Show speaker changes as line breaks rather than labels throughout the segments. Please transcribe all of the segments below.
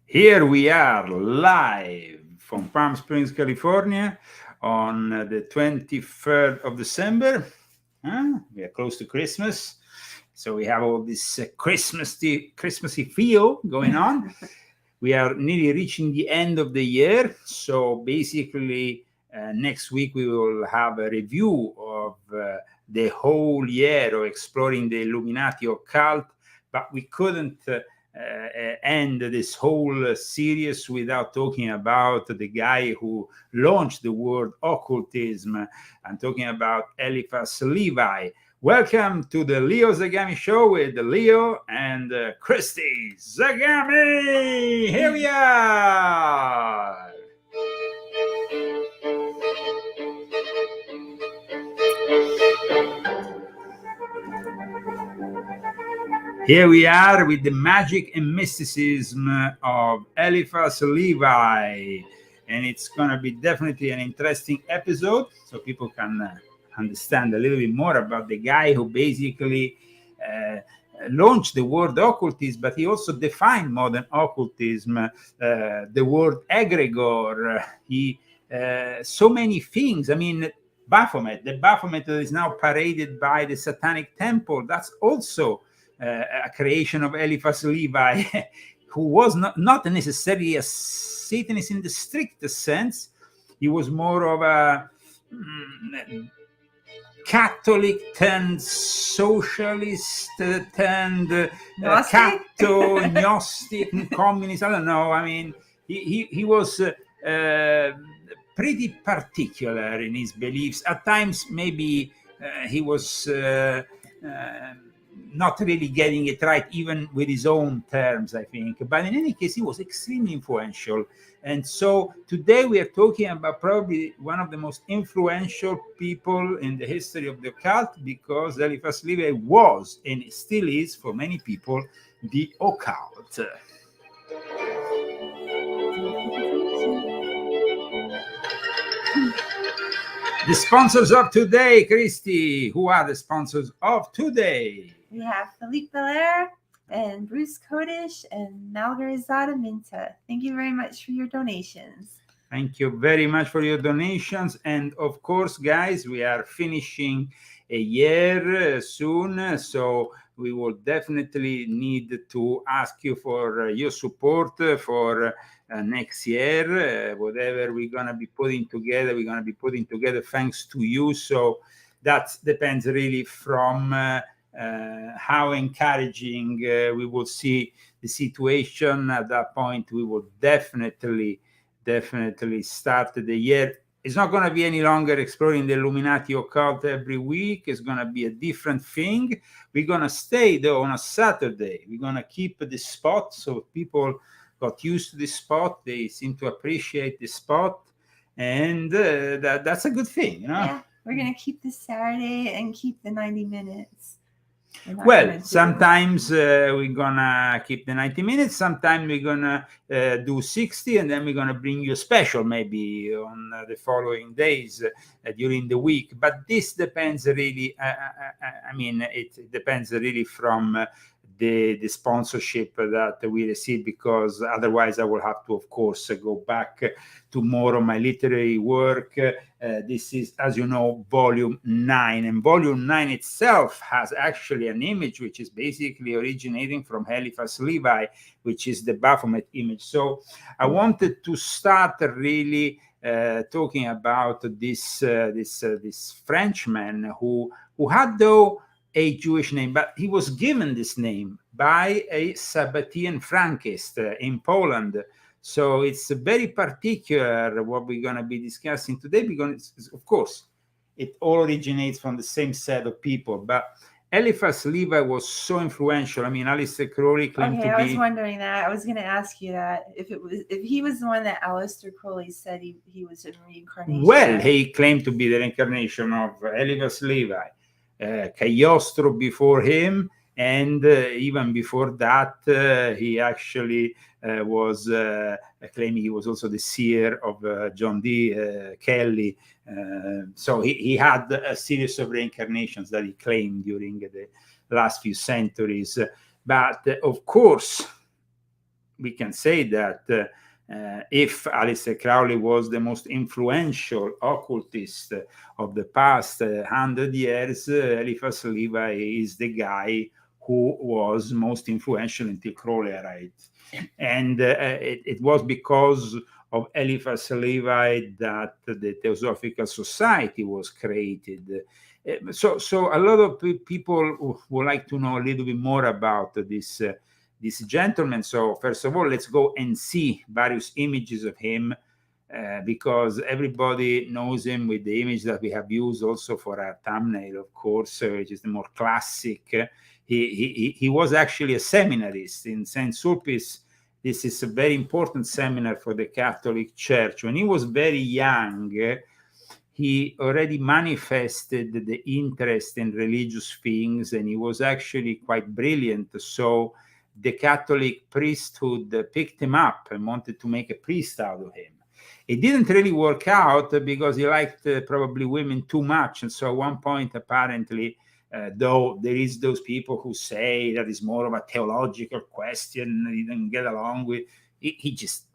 Here we are live from Palm Springs, California on the 23rd of December. We are close to Christmas, so we have all this Christmassy feel going on. We are nearly reaching the end of the year, so basically next week we will have a review of the whole year of exploring the Illuminati occult, but we couldn't end this whole series without talking about the guy who launched the word occultism. I'm talking about Éliphas Lévi. Welcome to the Leo Zagami show with Leo and Christy Zagami. Here we are. Here we are with the magic and mysticism of Éliphas Lévi, and it's going to be definitely an interesting episode, so people can understand a little bit more about the guy who basically launched the word occultism, but he also defined modern occultism, the word egregor, so many things. I mean, Baphomet, the Baphomet that is now paraded by the Satanic Temple, that's also a creation of Éliphas Lévi, who was not necessarily a Satanist in the strictest sense. He was more of a Catholic turned socialist turned Gnostic, communist. I don't know. I mean, he was pretty particular in his beliefs. At times, maybe he was not really getting it right, even with his own terms, I think. But in any case, he was extremely influential. And so today we are talking about probably one of the most influential people in the history of the occult, because Éliphas Lévi was, and still is for many people, the occult. The sponsors of today, Christy. Who are the sponsors of today?
We have Philippe Belair and Bruce Kodish and Malgarizada Minta. Thank you very much for your donations.
Thank you very much for your donations. And of course, guys, we are finishing a year soon, so we will definitely need to ask you for your support for next year. Whatever we're going to be putting together thanks to you. So that depends really from how encouraging we will see the situation. At that point, we will definitely start the year. It's not going to be any longer exploring the Illuminati occult every week. It's going to be a different thing. We're going to stay, though, on a Saturday. We're going to keep the spot, so people got used to this spot. They seem to appreciate the spot, and that's a good thing, you know?
Yeah, we're going to keep the Saturday and keep the 90 minutes.
Well, sometimes we're gonna keep the 90 minutes. Sometimes we're gonna do 60, and then we're gonna bring you a special maybe on the following days during the week. But this depends really. I mean, it depends really from the sponsorship that we receive, because otherwise I will have to, of course, go back to more of my literary work. This is, as you know, volume 9, and volume 9 itself has actually an image which is basically originating from Éliphas Lévi, which is the Baphomet image. So I wanted to start really talking about this Frenchman who had, though, a Jewish name, but he was given this name by a Sabbatean Frankist in Poland. So it's very particular what we're going to be discussing today, because, of course, it all originates from the same set of people. But Éliphas Lévi was so influential. I mean, Aleister Crowley claimed to be...
I was wondering that. I was going to ask you that. If he was the one that Aleister Crowley said he was a reincarnation.
Well, he claimed to be the reincarnation of Éliphas Lévi. Cagliostro before him, and even before that, he actually was claiming he was also the seer of John D. Kelly. So he had a series of reincarnations that he claimed during the last few centuries. But of course, we can say that if Aleister Crowley was the most influential occultist of the past 100 years, Eliphas Levi is the guy who was most influential until Crowley arrived. And it was because of Eliphas Levi that the Theosophical Society was created. So a lot of people would like to know a little bit more about this gentleman. So first of all, let's go and see various images of him, because everybody knows him with the image that we have used also for our thumbnail, of course, which is the more classic. He was actually a seminarist in St. Sulpice. This is a very important seminar for the Catholic Church. When he was very young, he already manifested the interest in religious things, and he was actually quite brilliant. So the Catholic priesthood picked him up and wanted to make a priest out of him. It didn't really work out because he liked probably women too much. And so at one point, apparently, though there is those people who say that is more of a theological question, he didn't get along with, he just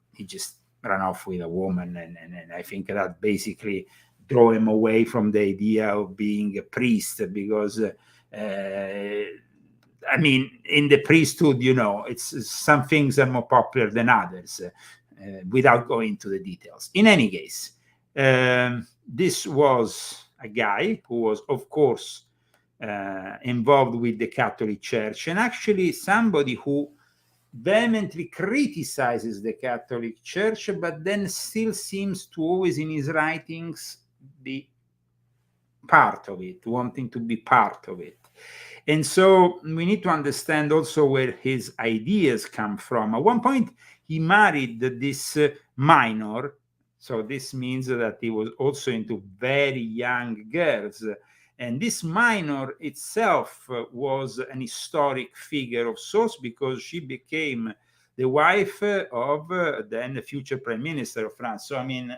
ran off with a woman, and I think that basically drew him away from the idea of being a priest, because I mean, in the priesthood, you know, it's some things are more popular than others, without going into the details. In any case, this was a guy who was, of course, involved with the Catholic Church, and actually somebody who vehemently criticizes the Catholic Church, but then still seems to always in his writings be part of it, wanting to be part of it. And so we need to understand also where his ideas come from. At one point, he married this minor. So this means that he was also into very young girls. And this minor itself was an historic figure of sorts, because she became the wife of then the future prime minister of France. So, I mean,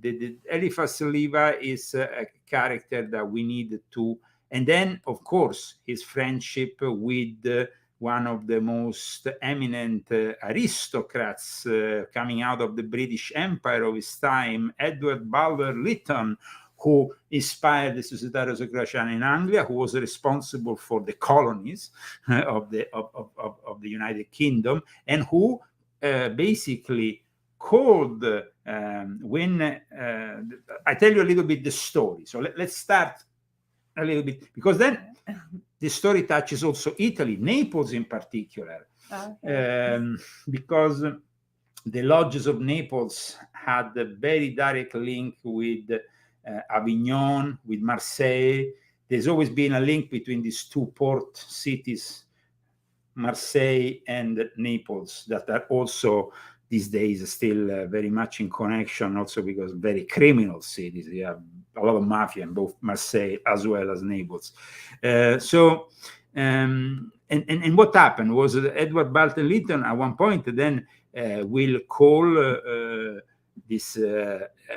the Eliphas Levi is a character that we need to. And then, of course, his friendship with one of the most eminent aristocrats coming out of the British Empire of his time, Edward Bulwer-Lytton, who inspired the Società Rosicruciana in Anglia, who was responsible for the colonies of the United Kingdom, and who basically called, when I tell you a little bit the story. So let's start a little bit, because then the story touches also Italy, Naples in particular, because the lodges of Naples had a very direct link with Avignon, with Marseille. There's always been a link between these two port cities, Marseille and Naples, that are also these days still very much in connection, also because very criminal cities. You have a lot of mafia in both Marseille as well as Naples. And what happened was that Edward Bulwer-Lytton at one point then will call this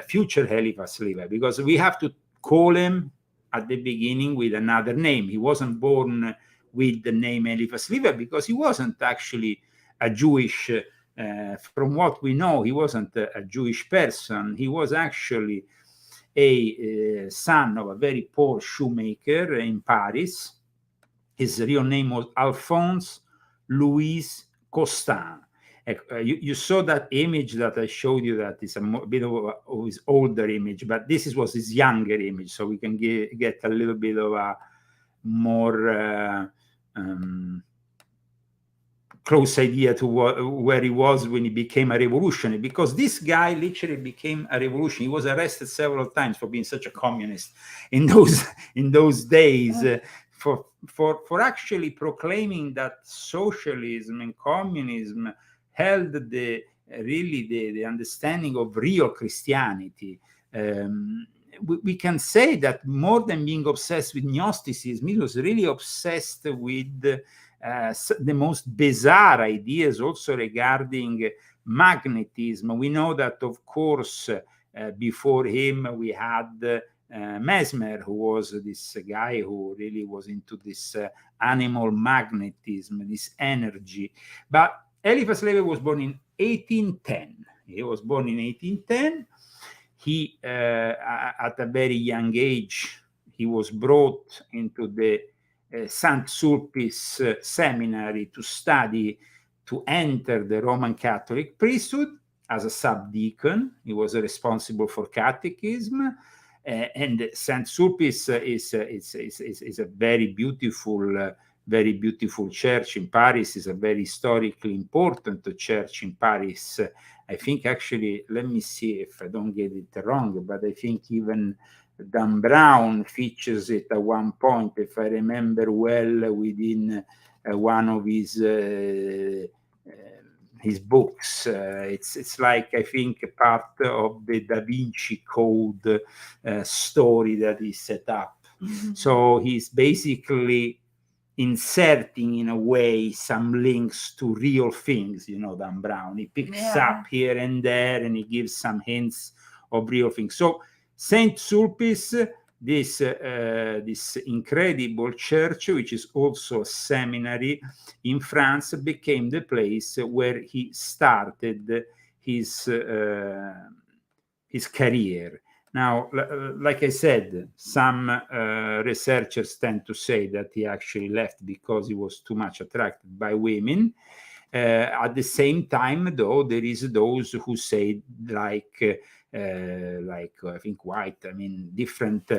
future Eliphas Levi, because we have to call him at the beginning with another name. He wasn't born with the name Eliphas Levi because he wasn't actually a Jewish, from what we know, he wasn't a Jewish person. He was actually a son of a very poor shoemaker in Paris. His real name was Alphonse Louis Costin. You saw that image that I showed you, that is a bit of his older image, but this was his younger image, so we can get a little bit of a more close idea to where he was when he became a revolutionary, because this guy literally became a revolutionary. He was arrested several times for being such a communist in those days, for actually proclaiming that socialism and communism held the understanding of real Christianity. We can say that more than being obsessed with Gnosticism, he was really obsessed with the most bizarre ideas also regarding magnetism. We know that, of course, before him we had Mesmer, who was this guy who really was into this animal magnetism, this energy. But Eliphas Levi was born in 1810. He was born in 1810. He, at a very young age, he was brought into the St. Sulpice seminary to study, to enter the Roman Catholic priesthood as a subdeacon. He was responsible for catechism. And St. Sulpice is a very beautiful church in Paris. Is a very historically important church in Paris. I think actually, let me see if I don't get it wrong, but I think even Dan Brown features it at one point, if I remember well, within one of his books. It's like, I think, part of the Da Vinci Code story that is set up. Mm-hmm. So he's basically inserting, in a way, some links to real things, Dan Brown. He picks up here and there, and he gives some hints of real things. So Saint Sulpice, this incredible church, which is also a seminary in France, became the place where he started his career. Now, like I said, some researchers tend to say that he actually left because he was too much attracted by women. At the same time, though, there is those who say, like I think White, different,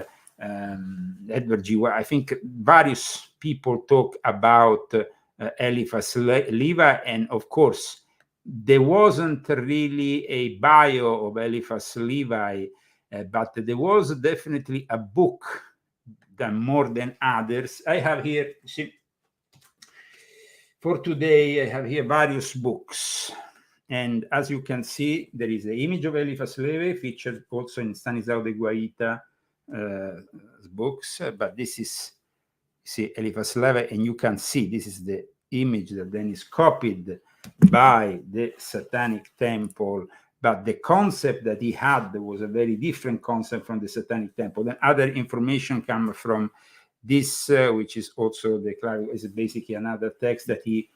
Edward G. White. I think various people talk about Eliphas Levi, and of course, there wasn't really a bio of Eliphas Levi, but there was definitely a book that more than others. I have here, see, for today, I have here various books. And as you can see, there is the image of Eliphas Levi featured also in Stanislao de Guaita books. But this is, see, Eliphas Levi, and you can see this is the image that then is copied by the Satanic Temple. But the concept that he had was a very different concept from the Satanic Temple. Then other information come from this, which is also is basically another text that he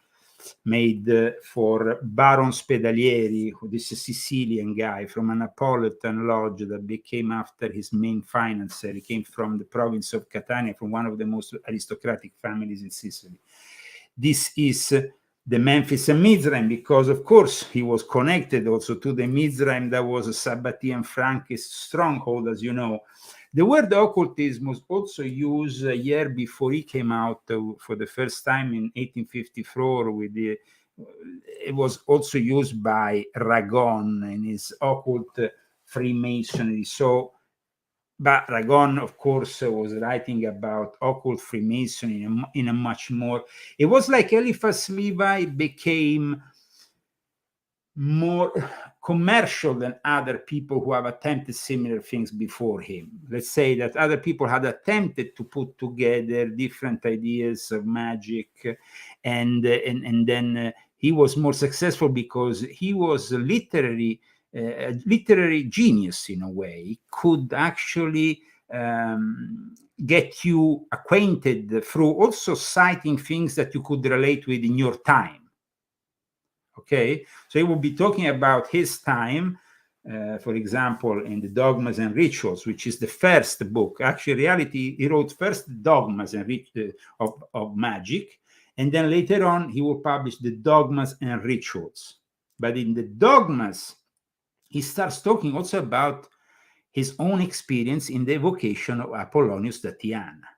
made for Baron Spedalieri, this Sicilian guy from a Napolitan lodge that became after his main financier. He came from the province of Catania, from one of the most aristocratic families in Sicily. This is the Memphis and Mizraim, because of course he was connected also to the Mizraim that was a Sabbatean Frankist stronghold, as you know. The word occultism was also used a year before he came out for the first time in 1854 with it was also used by Ragon in his occult Freemasonry. So, but Ragon, of course, was writing about occult Freemasonry in a much more. It was like Eliphas Levi became more commercial than other people who have attempted similar things before him. Let's say that other people had attempted to put together different ideas of magic, and then he was more successful because he was a literary genius in a way. He could actually get you acquainted through also citing things that you could relate with in your time. Okay, so he will be talking about his time, for example, in the Dogmas and Rituals, which is the first book. Actually, in reality, he wrote first Dogmas and of magic, and then later on he will publish the Dogmas and Rituals. But in the Dogmas, he starts talking also about his own experience in the evocation of Apollonius Datiana,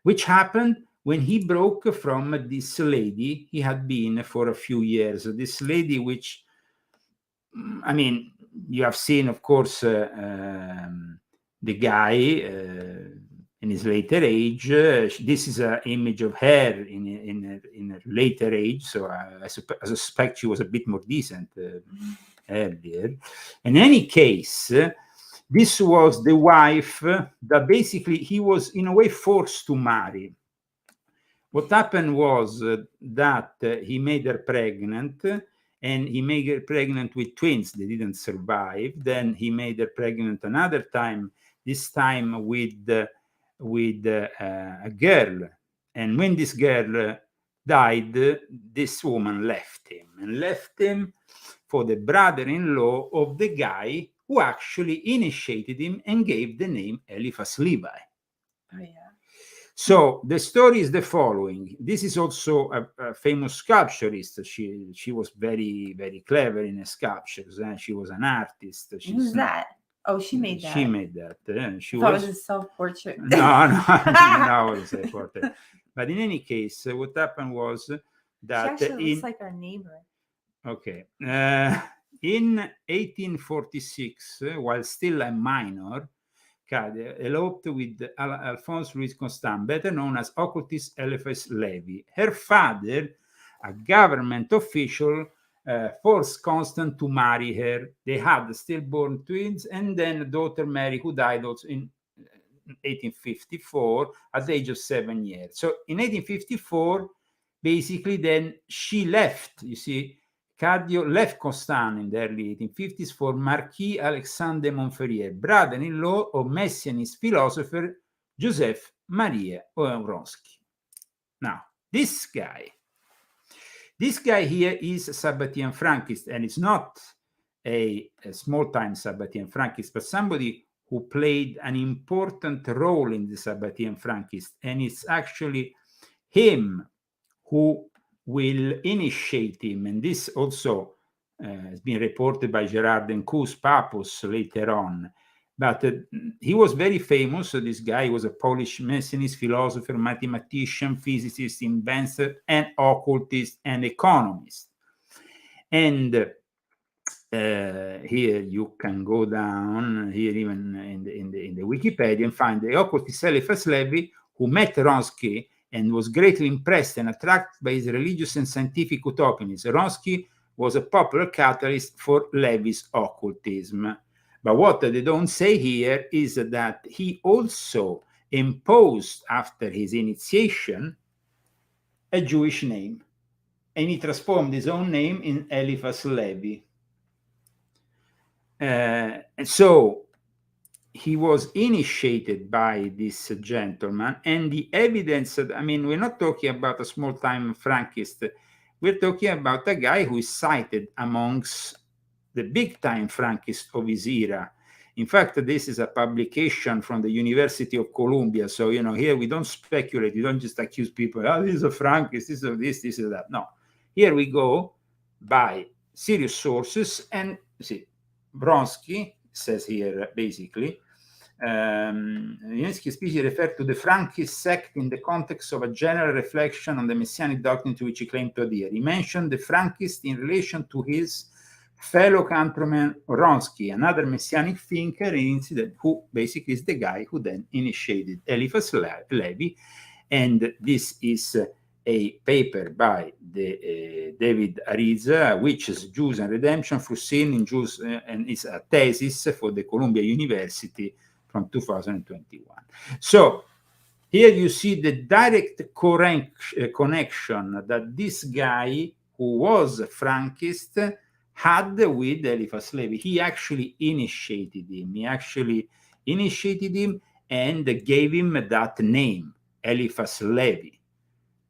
which happened when he broke from this lady he had been for a few years. This lady, which, you have seen, of course, the guy in his later age. This is an image of her in her later age, so I suspect she was a bit more decent earlier. In any case, this was the wife that basically he was in a way forced to marry. What happened was that he made her pregnant, and he made her pregnant with twins. They didn't survive. Then he made her pregnant another time, this time with a girl. And when this girl died, this woman left him for the brother-in-law of the guy who actually initiated him and gave the name Eliphas Levi.
Oh, yeah.
So the story is the following. This is also a famous sculpturist. She was very, very clever in sculptures. She was an artist.
Who's that? Oh, she made that.
She made that. She
I thought
was
it was a self-portrait.
no, no, it was a portrait. But in any case, what happened was
She
that
actually looks like our neighbor.
okay, in 1846, while still a minor, Cade eloped with Alphonse Louis Constant, better known as occultist Eliphas Lévi. Her father, a government official, forced Constant to marry her. They had stillborn twins, and then a daughter Mary, who died also in 1854 at the age of 7 years. So in 1854, basically, then she left. You see, Cadio left Constant in the early 1850s for Marquis Alexandre de Montferrier, brother-in-law of Messianist philosopher Joseph Maria Wronski. Now, this guy here is a Sabbatean Frankist, and it's not a small-time Sabbatean Frankist, but somebody who played an important role in the Sabbatean Frankist, and it's actually him who will initiate him, and this also has been reported by Gerard Dencou's Papus later on. But he was very famous. So this guy was a Polish Messianist philosopher, mathematician, physicist, inventor, and occultist and economist. And here you can go down here, even in the Wikipedia, and find the occultist Eliphas Levi, who met Wronski and was greatly impressed and attracted by his religious and scientific utopianism. Wronski was a popular catalyst for Levi's occultism. But what they don't say here is that he also imposed, after his initiation, a Jewish name. And he transformed his own name in Eliphas Levi. And so he was initiated by this gentleman, and the evidence, I mean, we're not talking about a small-time Frankist. We're talking about a guy who is cited amongst the big-time Frankists of his era. In fact, this is a publication from the University of Columbia. So, you know, here we don't speculate. We don't just accuse people, oh, this is a Frankist, this is this is that. No. Here we go by serious sources, and see, Wronski says here, basically, Wronski's speech referred to the Frankist sect in the context of a general reflection on the Messianic doctrine to which he claimed to adhere. He mentioned the Frankist in relation to his fellow countryman Wronski, another Messianic thinker and incident, who basically is the guy who then initiated Eliphas Levi. And this is a paper by David Ariza, Witches, Jews and Redemption through Sin in Jews, and it's a thesis for the Columbia University from 2021. So here you see the direct connection that this guy, who was a Frankist, had with Eliphas Levi. He actually initiated him. And gave him that name, Eliphas Levi.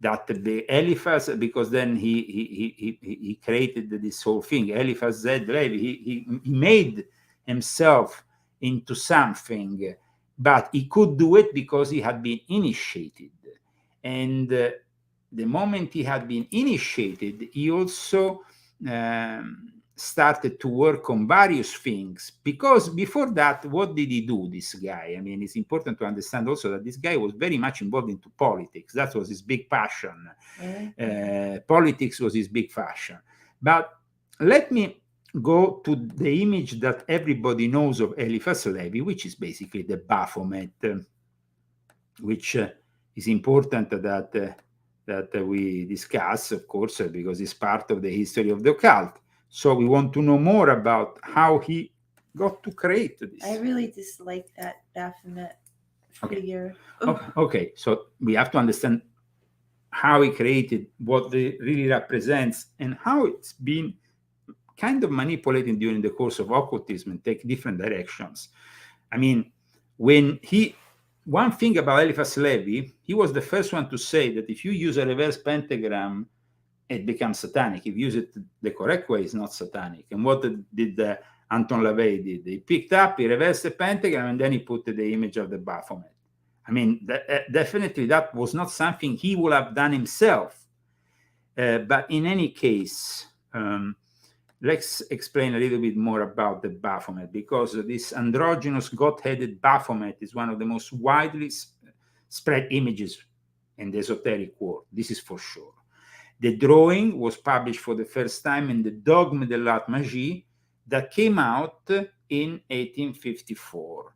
That the Eliphas, because then he created this whole thing, Eliphas Z. Levi. He made himself into something, but he could do it because he had been initiated. And the moment he had been initiated, he also started to work on various things, because before that, what did he do, this guy? I mean, it's important to understand also that this guy was very much involved into politics. That was his big passion. Politics was his big passion. But let me go to the image that everybody knows of Eliphas Levi, which is basically the Baphomet, which is important that we discuss, of course, because it's part of the history of the occult. So we want to know more about how he got to create this.
I really dislike that Baphomet figure.
Okay, so we have to understand how he created, what it really represents, and how it's been kind of manipulated during the course of occultism and take different directions. I mean, when he one thing about Eliphas Levi, he was the first one to say that if you use a reverse pentagram, it becomes satanic. If you use it the correct way, it's not satanic. And what did Anton LaVey did? He picked up, he reversed the pentagram, and then he put the image of the Baphomet. I mean, definitely that was not something he would have done himself. But in any case, let's explain a little bit more about the Baphomet, because this androgynous goat-headed Baphomet is one of the most widely spread images in the esoteric world. This is for sure. The drawing was published for the first time in the Dogme de l'Art Magie that came out in 1854.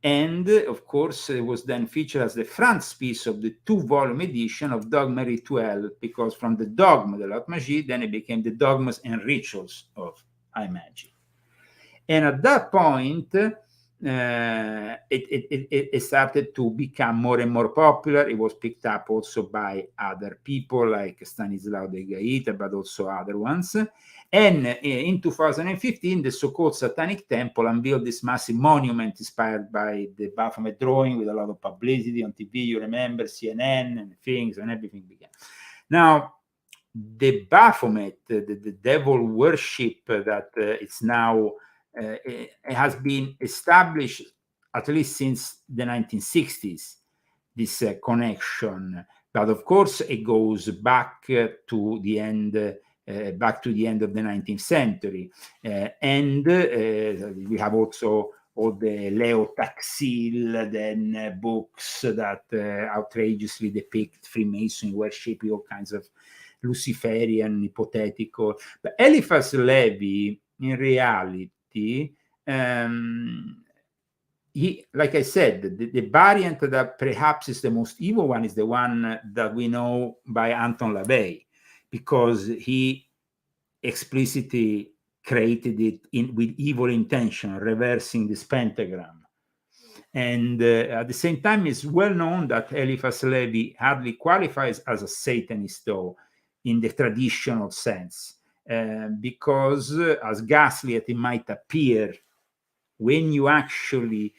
And of course, it was then featured as the frontispiece of the 2-volume edition of Dogme Rituel, because from the Dogme de l'Art Magie, then it became the Dogmas and Rituals of High Magic. And at that point, it started to become more and more popular. It was picked up also by other people like Stanislao de Gaeta, but also other ones. And in 2015, the so-called Satanic Temple unveiled this massive monument inspired by the Baphomet drawing, with a lot of publicity on TV. You remember CNN and things, and everything began. Now, the Baphomet, the devil worship that it's now it has been established at least since the 1960s, this connection. But of course, it goes back to the end of the 19th century. And we have also all the Leo Taxil, then books that outrageously depict Freemason worship, all kinds of Luciferian, hypothetical. But Eliphas Levi, in reality, he, like I said, the variant that perhaps is the most evil one is the one that we know by Anton LaVey, because he explicitly created it with evil intention, reversing this pentagram. And at the same time, it's well known that Eliphas Levi hardly qualifies as a Satanist, though, in the traditional sense, because as ghastly as it might appear, when you actually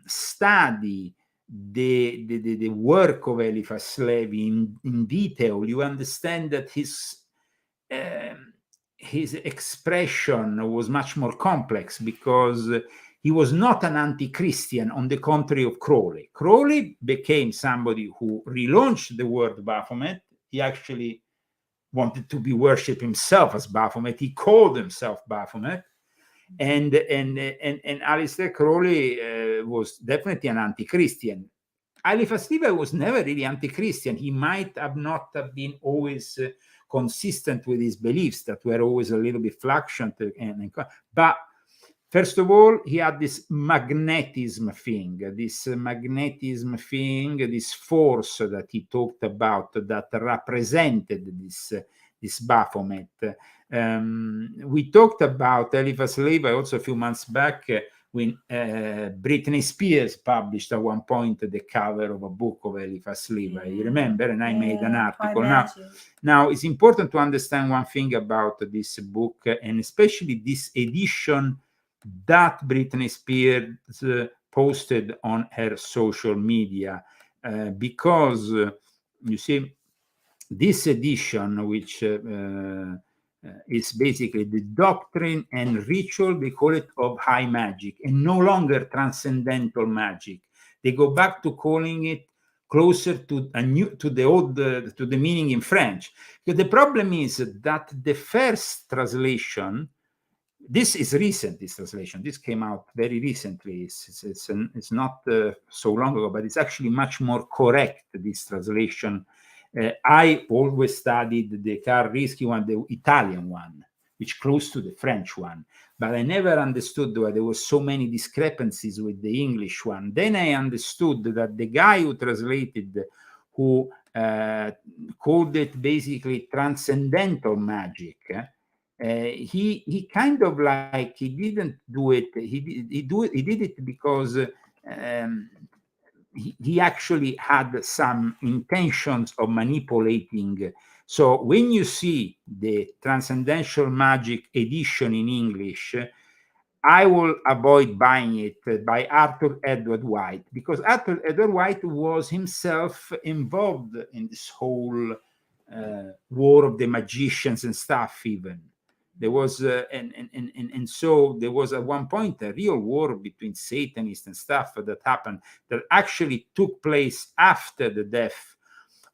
study the work of Eliphas Levi in detail, you understand that his expression was much more complex, because he was not an anti-Christian, on the contrary of Crowley. Crowley became somebody who relaunched the word Baphomet. He actually wanted to be worshipped himself as Baphomet. He called himself Baphomet. And Aleister Crowley was definitely an anti-Christian. Eliphas Levi was never really anti-Christian. He might have not have been always consistent with his beliefs that were always a little bit fluctuant. But first of all, he had this magnetism thing, this force that he talked about that represented this Baphomet. We talked about Eliphas Levi also a few months back when Britney Spears published at one point the cover of a book of Eliphas Levi. You remember? And I made an article. Now, it's important to understand one thing about this book, and especially this edition that Britney Spears posted on her social media, because you see, this edition, which is basically the doctrine and ritual, they call it, of high magic, and no longer transcendental magic. They go back to calling it closer to the meaning in French. Because the problem is that the first translation, this is recent, this translation. This came out very recently. It's not so long ago, but it's actually much more correct, this translation. I always studied the Carl Rischi one, the Italian one, which close to the French one. But I never understood why there were so many discrepancies with the English one. Then I understood that the guy who translated, who called it basically transcendental magic, he kind of like, he didn't do it. He did it because he actually had some intentions of manipulating. So when you see the Transcendental Magic edition in English, I will avoid buying it by Arthur Edward White, because Arthur Edward White was himself involved in this whole war of the magicians and stuff. Even there was, and so there was at one point a real war between Satanists and stuff that happened, that actually took place after the death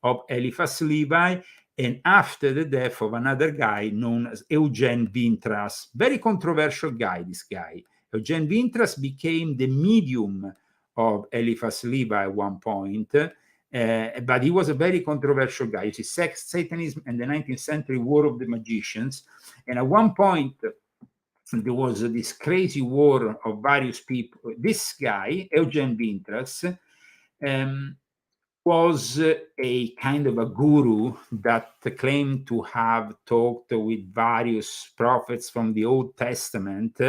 of Eliphas Levi and after the death of another guy known as Eugene Vintras. Very controversial guy, this guy. Eugene Vintras became the medium of Eliphas Levi at one point, but he was a very controversial guy. You see, sex, Satanism, and the 19th century war of the magicians. And at one point, there was this crazy war of various people. This guy, Eugene Vintras, was a kind of a guru that claimed to have talked with various prophets from the Old Testament.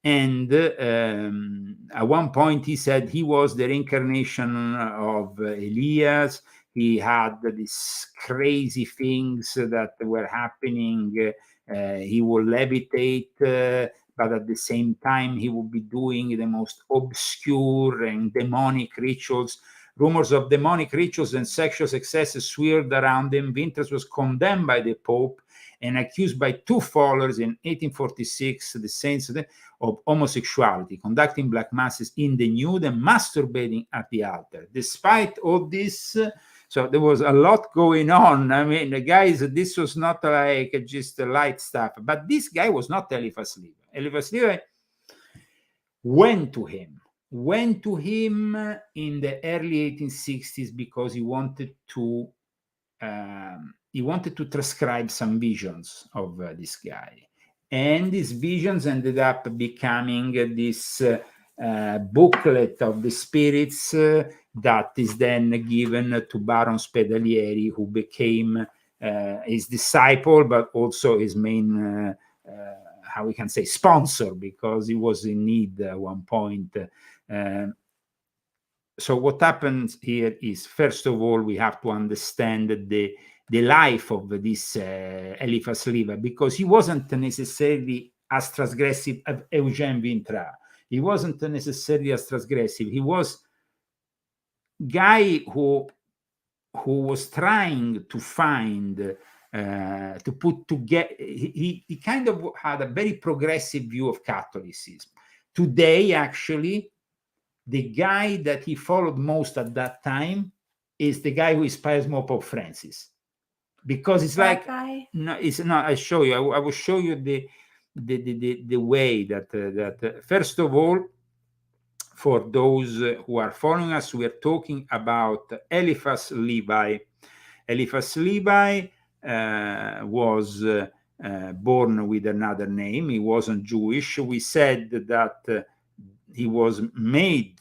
And at one point he said he was the reincarnation of Elias. He had these crazy things that were happening. He will levitate, but at the same time he will be doing the most obscure and demonic rituals. Rumors of demonic rituals and sexual excesses swirled around him. Vintras was condemned by the Pope and accused by two followers in 1846, the saints, of homosexuality, conducting black masses in the nude and masturbating at the altar. Despite all this, so there was a lot going on. I mean, the guys, this was not like just light stuff, but this guy was not Eliphas Levi. Eliphas Levi went to him in the early 1860s because he wanted to transcribe some visions of this guy, and these visions ended up becoming this booklet of the spirits that is then given to Baron Spedalieri, who became his disciple, but also his main how we can say sponsor, because he was in need at one point. So what happens here is, first of all, we have to understand the life of this Eliphas Levi, because he wasn't necessarily as transgressive as Eugene Vintras. He wasn't necessarily as transgressive. He was a guy who was trying to find, to put together, he kind of had a very progressive view of Catholicism. Today, actually, the guy that he followed most at that time is the guy who inspires more Pope Francis, because it's
That
like
guy?
no, it's not. I show you. I will show you the way that first of all, for those who are following us, we are talking about Eliphas Levi. Eliphas Levi was born with another name. He wasn't Jewish. We said that he was made,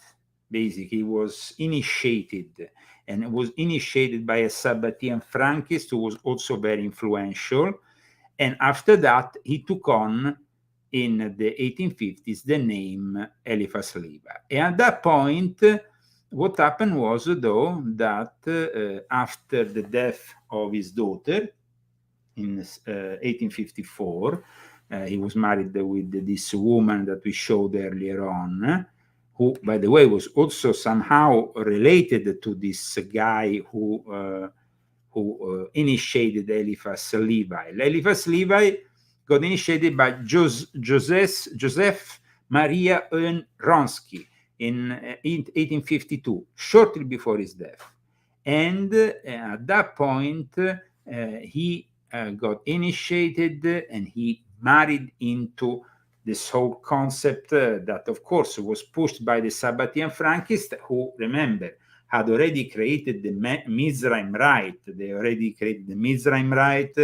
basically, he was initiated, and it was initiated by a Sabbatean Frankist who was also very influential. And after that, he took on, in the 1850s, the name Eliphas Levi. And at that point, what happened was, though, that after the death of his daughter in 1854, he was married with this woman that we showed earlier on, who, by the way, was also somehow related to this guy who initiated Eliphas Levi. Eliphas Levi got initiated by Joseph Maria Eun Ronsky in 1852, shortly before his death. And at that point, he got initiated and he married into this whole concept that, of course, was pushed by the Sabbatean Frankists, who, remember, had already created the Mizraim Rite. They already created the Mizraim Rite.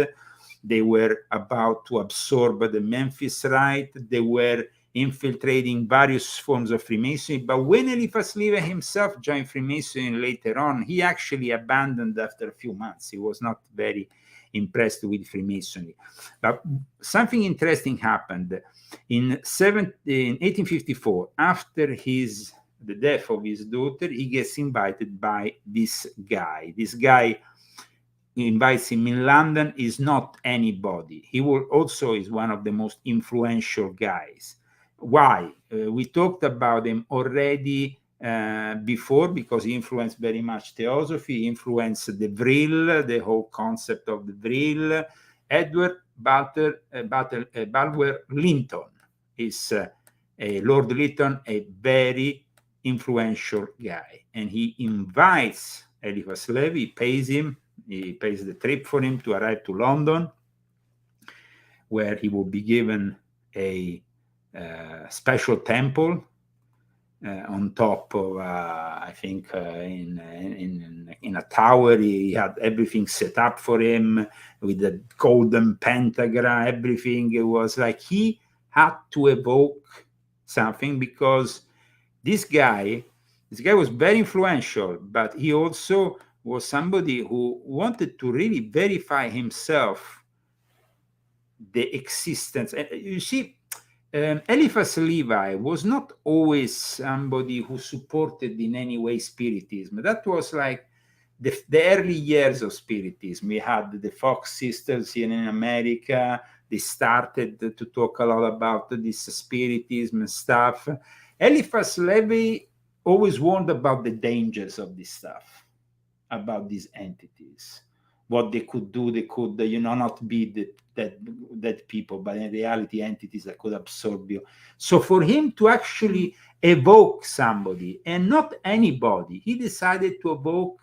They were about to absorb the Memphis Rite. They were infiltrating various forms of Freemasonry. But when Eliphas Levi himself joined Freemasonry later on, he actually abandoned after a few months. He was not very impressed with Freemasonry. But something interesting happened. In 1854, after the death of his daughter, he gets invited by this guy. This guy invites him in London, is not anybody. He also is one of the most influential guys. Why? We talked about him already before, because he influenced very much theosophy, he influenced the Vril, the whole concept of the Vril. Edward Bulwer Lytton is Lord Lytton, a very influential guy, and he invites Eliphas Levi, pays him, he pays the trip for him to arrive to London, where he will be given a special temple on top of, I think, in a tower. He had everything set up for him with the golden pentagram, everything. It was like he had to evoke something, because this guy was very influential, but he also was somebody who wanted to really verify himself the existence. You see, Eliphas Levi was not always somebody who supported in any way Spiritism. That was like the early years of Spiritism. We had the Fox sisters here in America. They started to talk a lot about this Spiritism and stuff. Eliphas Levi always warned about the dangers of this stuff, about these entities, what they could do. They could, not be dead people, but in reality entities that could absorb you. So for him to actually evoke somebody, and not anybody, he decided to evoke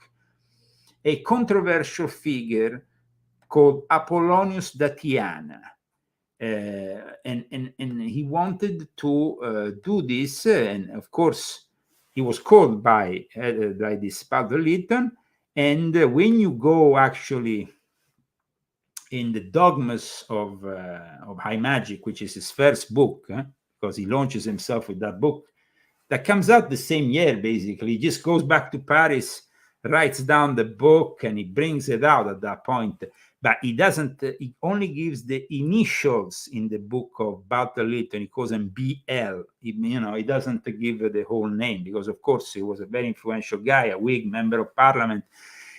a controversial figure called Apollonius Datiana. And he wanted to do this, and of course he was called by this Father Lytton. And when you go actually in the Dogmas of High Magic, which is his first book, because he launches himself with that book, that comes out the same year, basically. He just goes back to Paris, writes down the book, and he brings it out at that point. But he doesn't, he only gives the initials in the book of Walter Lytton. He calls them BL. He doesn't give the whole name, because, of course, he was a very influential guy, a Whig member of Parliament.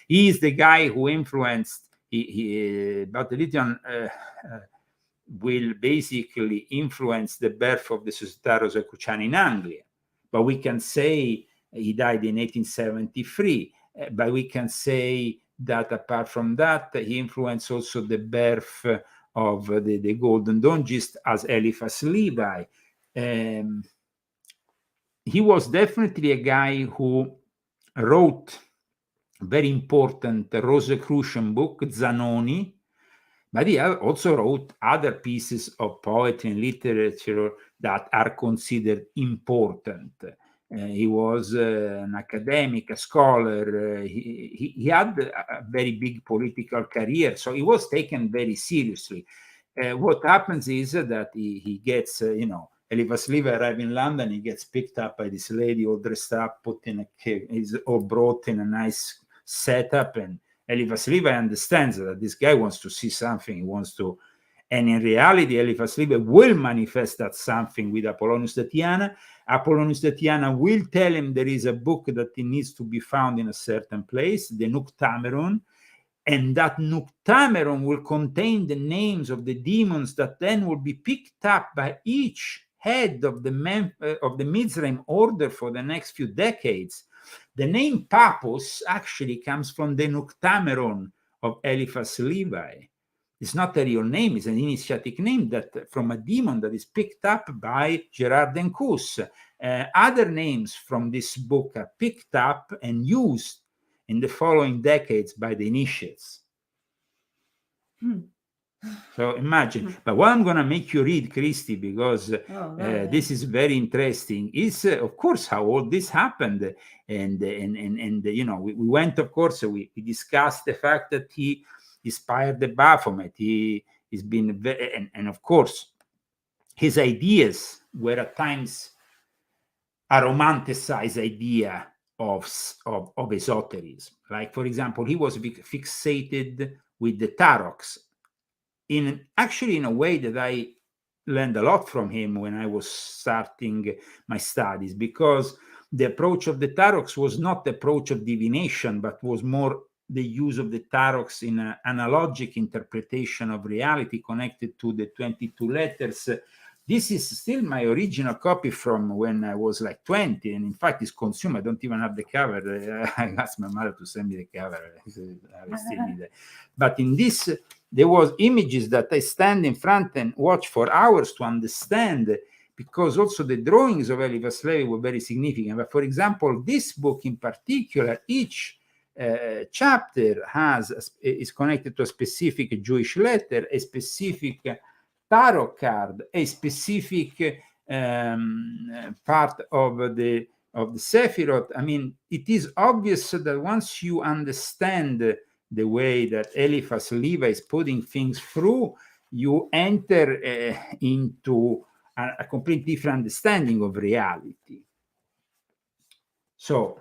He is the guy who influenced, Walter Lytton will basically influence the birth of the Società Rosicruciana in Anglia. But we can say he died in 1873. But we can say that apart from that, he influenced also the birth of the Golden Dawn, just as Eliphas Levi. He was definitely a guy who wrote a very important Rosicrucian book, Zanoni, but he also wrote other pieces of poetry and literature that are considered important. He was an academic, a scholar. He had a very big political career, so he was taken very seriously. What happens is that he gets, Eliphas Levi arrives in London, he gets picked up by this lady, all dressed up, he's all brought in a nice setup, and Eliphas Levi understands that this guy wants to see something, he wants to. And in reality, Eliphas Levi will manifest that something with Apollonius Datiana. Apollonius Datiana will tell him there is a book that needs to be found in a certain place, the Noctameron, and that Noctameron will contain the names of the demons that then will be picked up by each head of the Mizraim order for the next few decades. The name Papus actually comes from the Noctameron of Eliphas Levi. It's not a real name, it's an initiatic name that from a demon that is picked up by Gerard Dencus. Other names from this book are picked up and used in the following decades by the initiates. So imagine. But what I'm going to make you read, Christy, because this is very interesting, is of course how all this happened. And we went, of course, we discussed the fact that he inspired the Baphomet. He's been very, and of course his ideas were at times a romanticized idea of esotericism. Like, for example, he was fixated with the tarots in a way that I learned a lot from him when I was starting my studies, because the approach of the tarots was not the approach of divination, but was more the use of the tarots in an analogic interpretation of reality connected to the 22 letters This is still my original copy from when I was like 20, and in fact, it's consumed. I don't even have the cover. I asked my mother to send me the cover. I still need it. But in this, there was images that I stand in front and watch for hours to understand, because also the drawings of Éliphas Lévi were very significant. But for example, this book in particular, each chapter is connected to a specific Jewish letter, a specific tarot card, a specific part of the Sephiroth. I mean, it is obvious that once you understand the way that Eliphas Levi is putting things through, you enter into a complete different understanding of reality. So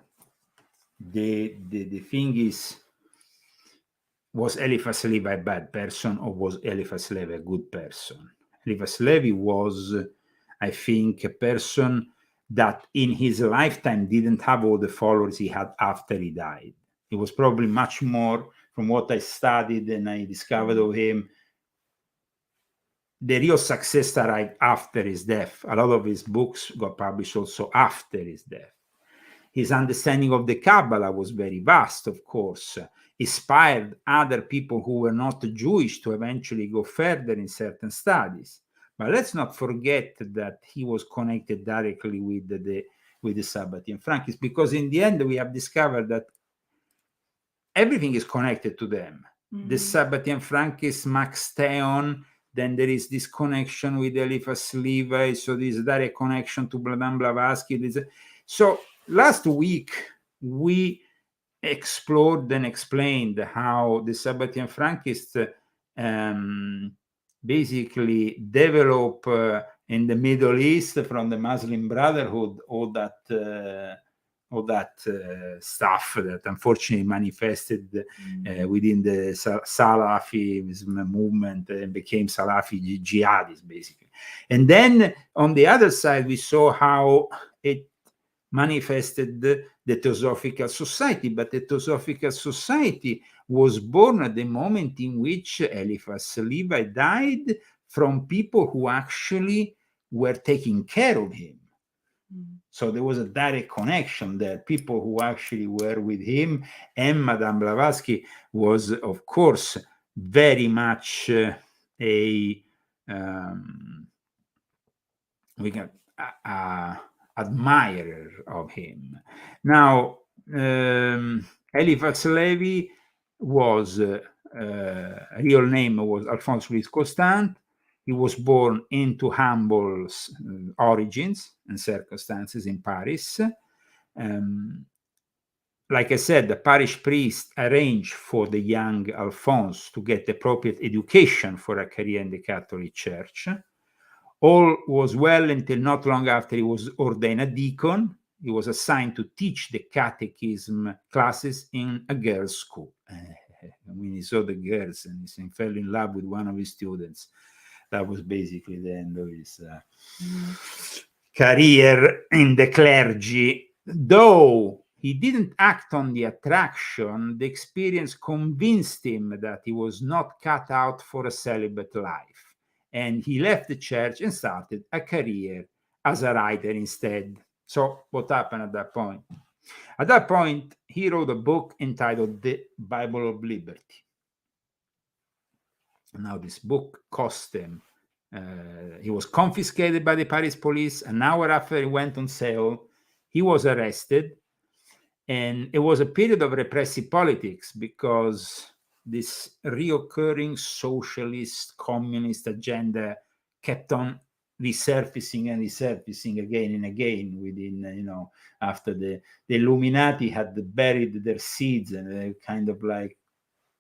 the thing is, was Eliphas Levi a bad person, or was Eliphas Levi a good person? Eliphas Levi was, I think, a person that in his lifetime didn't have all the followers he had after he died. He was probably much more, from what I studied and I discovered of him, the real success arrived after his death. A lot of his books got published also after his death. His understanding of the Kabbalah was very vast, of course, inspired other people who were not Jewish to eventually go further in certain studies. But let's not forget that he was connected directly with the Sabbatean Frankists, because in the end we have discovered that everything is connected to them. Mm-hmm. The Sabbatean Frankists, Max Theon, then there is this connection with Eliphas Levi, so there's a direct connection to Vladan Blavatsky. So last week, we explored and explained how the Sabbatean Frankists basically develop in the Middle East from the Muslim Brotherhood all that stuff that unfortunately manifested within the Salafism movement and became Salafi jihadists, basically. And then on the other side, we saw how it manifested the Theosophical Society, but the Theosophical Society was born at the moment in which Eliphas Levi died from people who actually were taking care of him. So there was a direct connection there, people who actually were with him, and Madame Blavatsky was, of course, very much admirer of him. Now, Eliphas Levi was, real name was Alphonse Louis Constant. He was born into humble origins and circumstances in Paris. Like I said, the parish priest arranged for the young Alphonse to get appropriate education for a career in the Catholic Church. All was well until not long after he was ordained a deacon. He was assigned to teach the catechism classes in a girls' school. When he saw the girls and he fell in love with one of his students, that was basically the end of his career in the clergy. Though he didn't act on the attraction, the experience convinced him that he was not cut out for a celibate life. And he left the church and started a career as a writer instead. So what happened at that point? At that point, he wrote a book entitled The Bible of Liberty. Now, this book cost him. He was confiscated by the Paris police. An hour after it went on sale, he was arrested. And it was a period of repressive politics because this reoccurring socialist, communist agenda kept on resurfacing and resurfacing again and again within, after the Illuminati had buried their seeds and they kind of like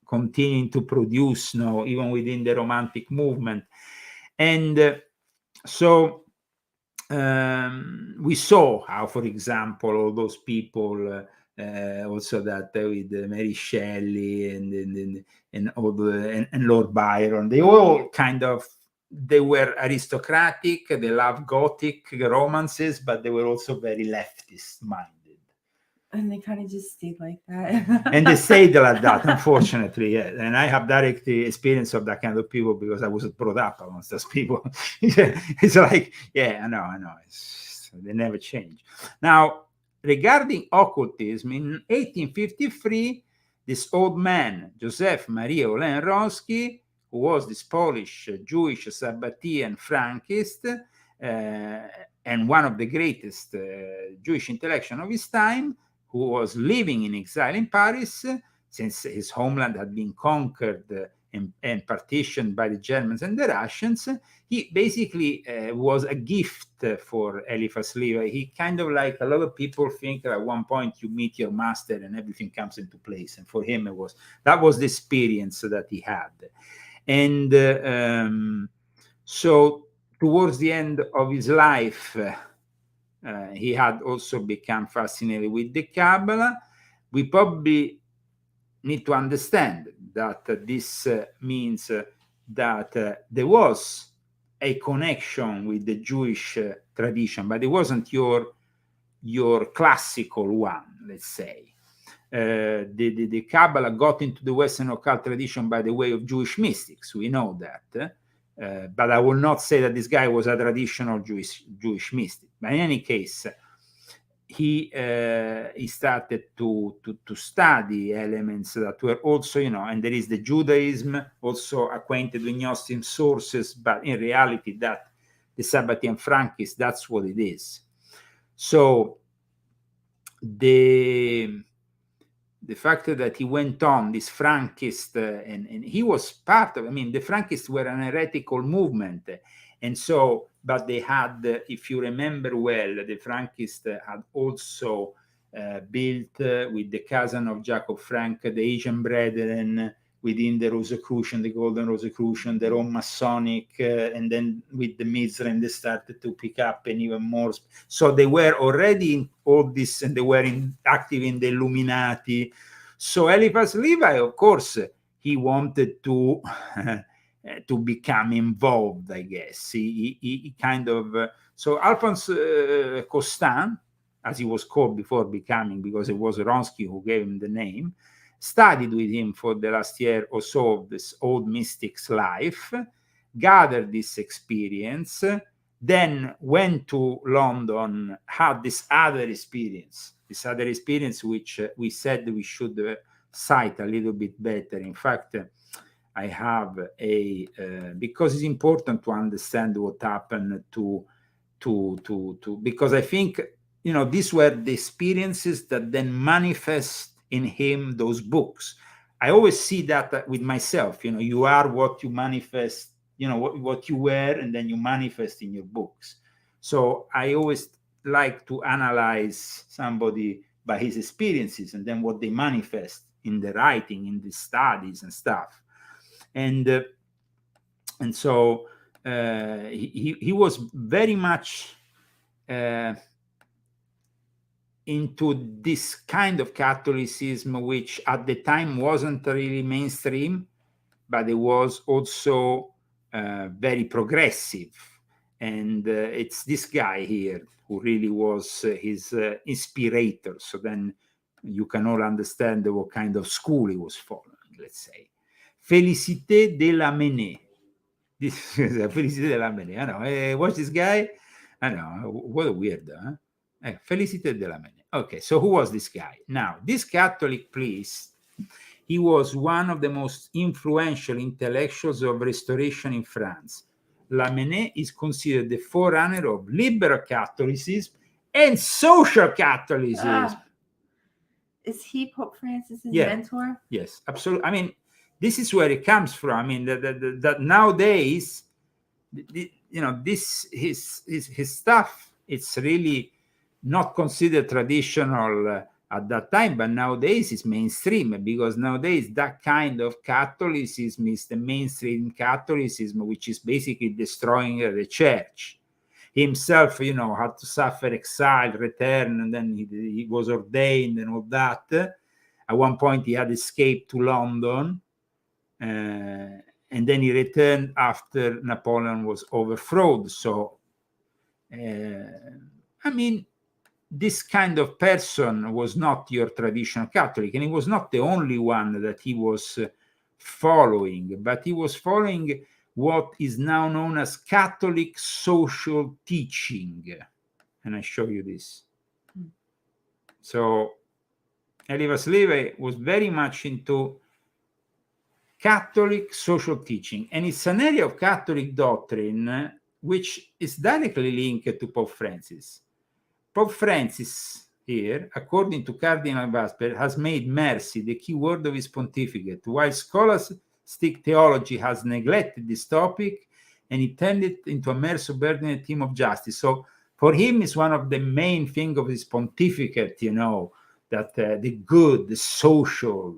continuing to produce, even within the Romantic movement. And so we saw how, for example, all those people, also that with Mary Shelley and Lord Byron, they all they were aristocratic, they loved Gothic romances, but they were also very leftist minded.
And they kind of just stayed like that.
And they stayed like that, unfortunately. Yeah. And I have direct experience of that kind of people because I was brought up amongst those people. It's like, yeah, I know. They never change. Now, regarding occultism, in 1853, this old man, Joseph Maria Olen-Ronsky, who was this Polish Jewish Sabbatian Frankist, and one of the greatest Jewish intellectuals of his time, who was living in exile in Paris, since his homeland had been conquered and partitioned by the Germans and the Russians. He basically was a gift for Éliphas Lévi. He kind of, like a lot of people think, that at one point you meet your master and everything comes into place. And for him, that was the experience that he had. And so towards the end of his life, he had also become fascinated with the Kabbalah. We probably need to understand that this means that there was a connection with the Jewish tradition, but it wasn't your classical one, let's say. The Kabbalah got into the Western occult tradition by the way of Jewish mystics. We know that. But I will not say that this guy was a traditional Jewish mystic. But in any case, he started to study elements that were also, and there is the Judaism, also acquainted with Gnostic sources, but in reality, that the Sabbatian Frankist, that's what it is. So the fact that he went on this Frankist, and he was part of, the Frankists were an heretical movement. And so, but they had, if you remember well, the Frankists had also built with the cousin of Jacob Frank, the Asian Brethren, within the Rosicrucian, the Golden Rosicrucian, their own Masonic, and then with the Mizraim, they started to pick up and even more. So they were already in all this, and they were active in the Illuminati. So Éliphas Lévi, of course, he wanted to become involved, I guess. He kind of, so Alphonse Costin, as he was called before becoming, because it was Ronsky who gave him the name, studied with him for the last year or so of this old mystic's life, gathered this experience, then went to London, had this other experience which we said we should cite a little bit better. In fact, I have because it's important to understand what happened to because I think, these were the experiences that then manifest in him those books. I always see that with myself. You are what you manifest, what you were, and then you manifest in your books. So I always like to analyze somebody by his experiences and then what they manifest in the writing, in the studies and stuff. And so he was very much into this kind of Catholicism, which at the time wasn't really mainstream, but it was also very progressive. And it's this guy here who really was his inspirator. So then you can all understand what kind of school he was following, let's say. Félicité de la Ménée. This is Félicité de la Ménée. I know. Watch this guy. I know. What a weird, huh? Félicité de la Ménée. Okay, so who was this guy? Now, this Catholic priest, he was one of the most influential intellectuals of Restoration in France. Lamennais is considered the forerunner of liberal Catholicism and social Catholicism.
Is he Pope Francis's mentor?
Yes, absolutely. This is where it comes from. That nowadays, this his stuff, it's really not considered traditional at that time, but nowadays it's mainstream, because nowadays that kind of Catholicism is the mainstream Catholicism, which is basically destroying the church. Himself, had to suffer exile, return, and then he was ordained and all that. At one point, he had escaped to London, and then he returned after Napoleon was overthrown. So, this kind of person was not your traditional Catholic, and he was not the only one that he was following, but he was following what is now known as Catholic social teaching. And I show you this. So Éliphas Lévi was very much into Catholic social teaching, and it's an area of Catholic doctrine which is directly linked to Pope Francis. Pope Francis here, according to Cardinal Vasper, has made mercy the key word of his pontificate, while scholastic theology has neglected this topic and he turned it into a mere subordinate theme of justice. So for him, it's one of the main things of his pontificate, that the good, the social,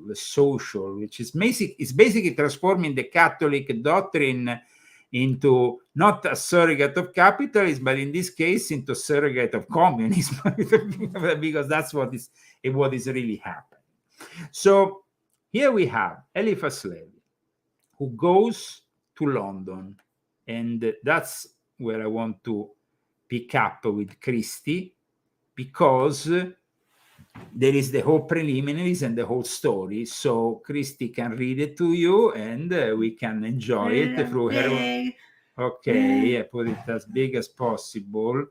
which is basically transforming the Catholic doctrine into not a surrogate of capitalism, but in this case into a surrogate of communism, because that's what is really happening. So here we have Éliphas Lévi, who goes to London, and that's where I want to pick up with Christy, because there is the whole preliminaries and the whole story. So Christy can read it to you, and we can enjoy it through her. Okay, I put it as big as possible.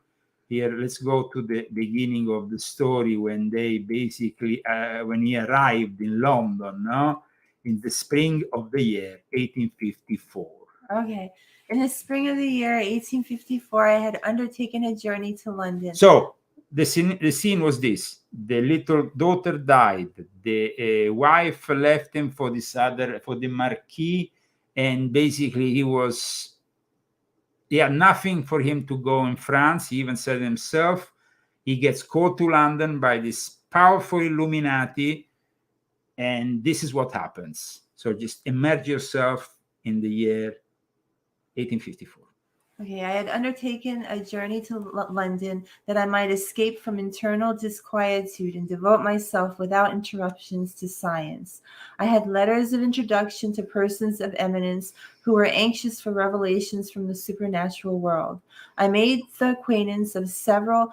Here, let's go to the beginning of the story when they basically, when he arrived in London, in the spring of the year 1854.
Okay. In the spring of the year 1854, I had undertaken a journey to London.
So the scene was this: the little daughter died, the wife left him for the Marquis, and basically he had nothing for him to go in France. He even said himself, he gets called to London by this powerful Illuminati, and this is what happens. So just immerse yourself in the year 1854.
Okay, I had undertaken a journey to London that I might escape from internal disquietude and devote myself without interruptions to science. I had letters of introduction to persons of eminence who were anxious for revelations from the supernatural world. I made the acquaintance of several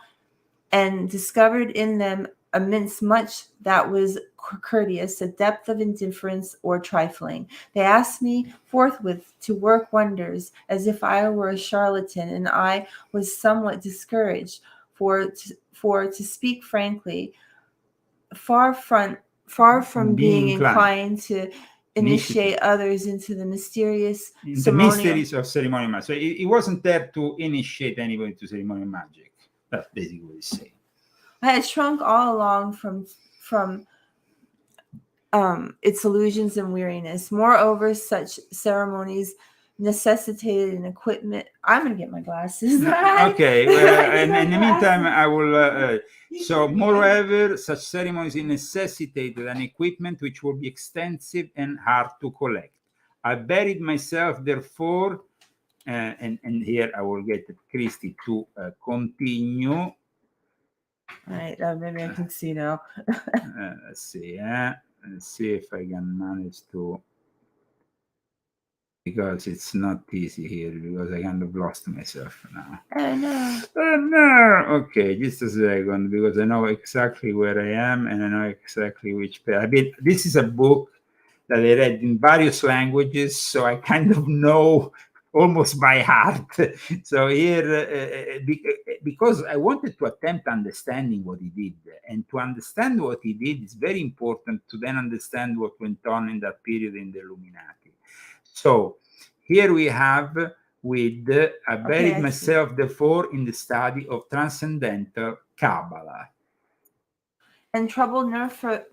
and discovered in them amidst much that was courteous, a depth of indifference or trifling. They asked me forthwith to work wonders, as if I were a charlatan, and I was somewhat discouraged, for to speak frankly, far from being inclined to initiate others into the mysterious
mysteries of ceremonial magic. So he wasn't there to initiate anybody to ceremonial magic. That's basically what he's saying.
I had shrunk all along from its illusions and weariness. Moreover, such ceremonies necessitated an equipment. I'm going to get my glasses.
Okay. And in the meantime, I will. So, moreover, such ceremonies necessitated an equipment which will be extensive and hard to collect. I buried myself, therefore, and here I will get Christy to continue.
All right, maybe I can see now.
Let's see. Let's see if I can manage to, because it's not easy here, because I kind of lost myself now.
Oh no.
Oh no. Okay, just a second, because I know exactly where I am and I know exactly which page. I mean, this is a book that I read in various languages, so I kind of know almost by heart. So here, because I wanted to attempt understanding what he did, and to understand what he did is very important to then understand what went on in that period in the Illuminati. So here we have with I buried myself, therefore, in the study of transcendental Kabbalah.
And troubled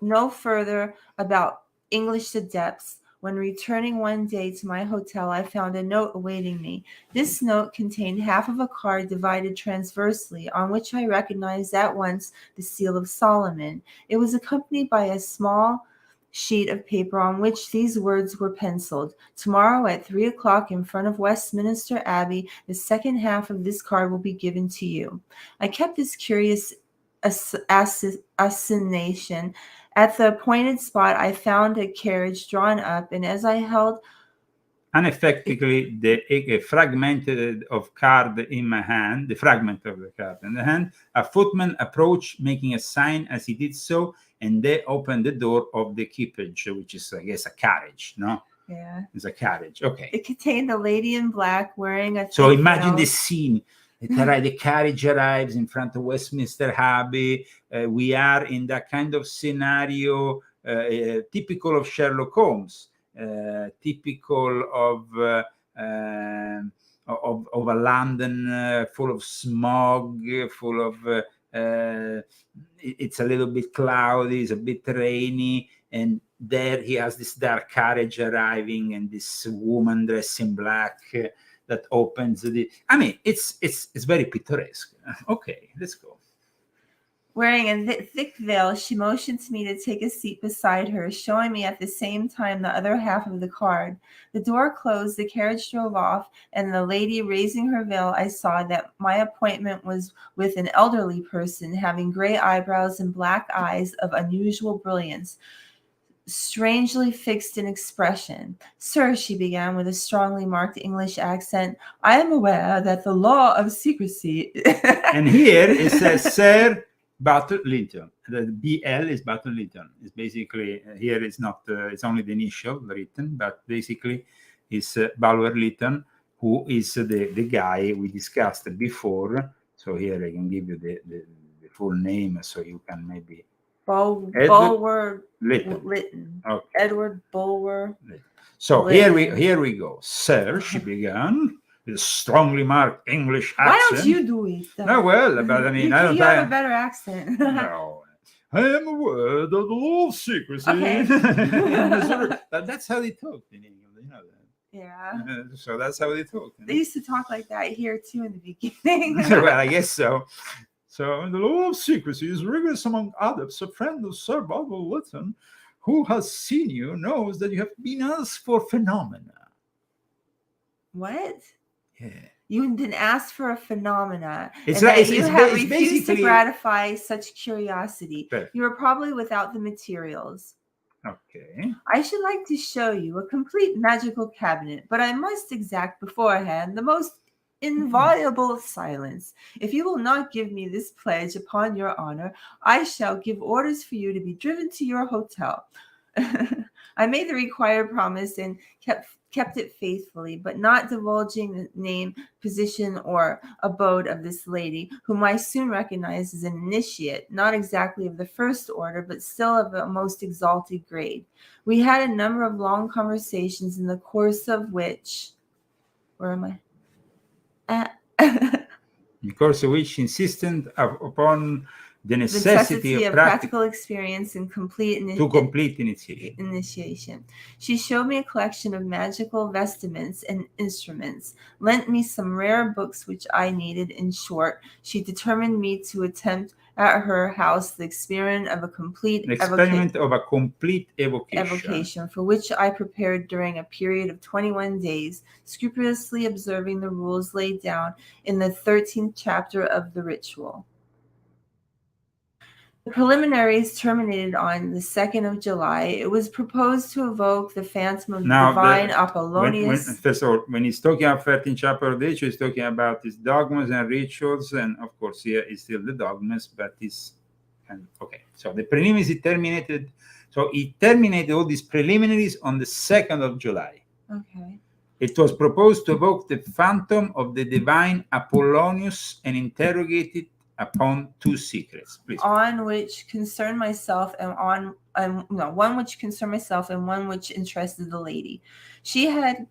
no further about English adepts. When returning one day to my hotel, I found a note awaiting me. This note contained half of a card divided transversely, on which I recognized at once the seal of Solomon. It was accompanied by a small sheet of paper on which these words were penciled: tomorrow at 3 o'clock in front of Westminster Abbey, the second half of this card will be given to you. I kept this curious assignation. At the appointed spot, I found a carriage drawn up, and as I held
unexpectedly the fragmented of card in my hand, the fragment of the card in the hand. A footman approached, making a sign as he did so, and they opened the door of the equipage, which is, I guess, a carriage, no?
Yeah.
It's a carriage, okay.
It contained a lady in black wearing a
So
thick
imagine
veil.
the scene. The carriage arrives in front of Westminster Abbey. We are in that kind of scenario, typical of Sherlock Holmes, typical of a London full of smog, full of it's a little bit cloudy, it's a bit rainy, and there he has this dark carriage arriving, and this woman dressed in black that opens the. I mean, it's very picturesque. Okay, let's go.
Wearing a thick veil, she motioned to me to take a seat beside her, showing me at the same time the other half of the card. The door closed, the carriage drove off, and the lady raising her veil, I saw that my appointment was with an elderly person having gray eyebrows and black eyes of unusual brilliance, strangely fixed in expression. Sir, she began with a strongly marked English accent, I am aware that the law of secrecy...
And here it says, Sir Battle Linton. The BL is Battle Linton. It's basically, here it's not, it's only the initial written, but basically it's Bulwer Lytton, who is the guy we discussed before. So here I can give you the full name so you can maybe...
Bulwer
Lytton. Okay.
Edward Bulwer.
So
Lytton.
here we go. Sir, she began with a strongly marked English accent.
Why don't you do it?
No, well, but I mean,
you have a better accent.
No. I am aware that the law of secrecy.
Okay.
That's how they talk in England, you know that.
Yeah.
So that's how they talk.
They used to talk like that here too in the beginning.
Well, I guess so. So the law of secrecy is rigorous among others. A friend of Sir Bulwer Lytton, who has seen you, knows that you have been asked for phenomena.
What?
Yeah.
You didn't ask for a phenomena.
It's
and
like
that you
it's
have
basically
refused to gratify such curiosity.
Perfect.
You were probably without the materials.
Okay.
I should like to show you a complete magical cabinet, but I must exact beforehand the most inviolable silence. If you will not give me this pledge upon your honor, I shall give orders for you to be driven to your hotel. I made the required promise and kept it faithfully, but not divulging the name, position, or abode of this lady, whom I soon recognized as an initiate, not exactly of the first order, but still of a most exalted grade. We had a number of long conversations, in the course of which... Where am I?
In course of which insistent upon the necessity of
practical experience and complete initiation. She showed me a collection of magical vestments and instruments, lent me some rare books which I needed. In short, she determined me to attempt at her house the experiment of a complete evocation, for which I prepared during a period of 21 days, scrupulously observing the rules laid down in the 13th chapter of the ritual. The preliminaries terminated on the 2nd of July. It was proposed to evoke the phantom of divine Apollonius.
First of all, when he's talking about 13th chapter of the ritual, he's talking about his dogmas and rituals, and of course here is still the dogmas, but okay. So the preliminaries terminated. So he terminated all these preliminaries on the 2nd of July.
Okay.
It was proposed to evoke the phantom of the divine Apollonius and interrogate it upon two secrets, please.
On which concerned myself, and one which concerned myself, and one which interested the lady. She had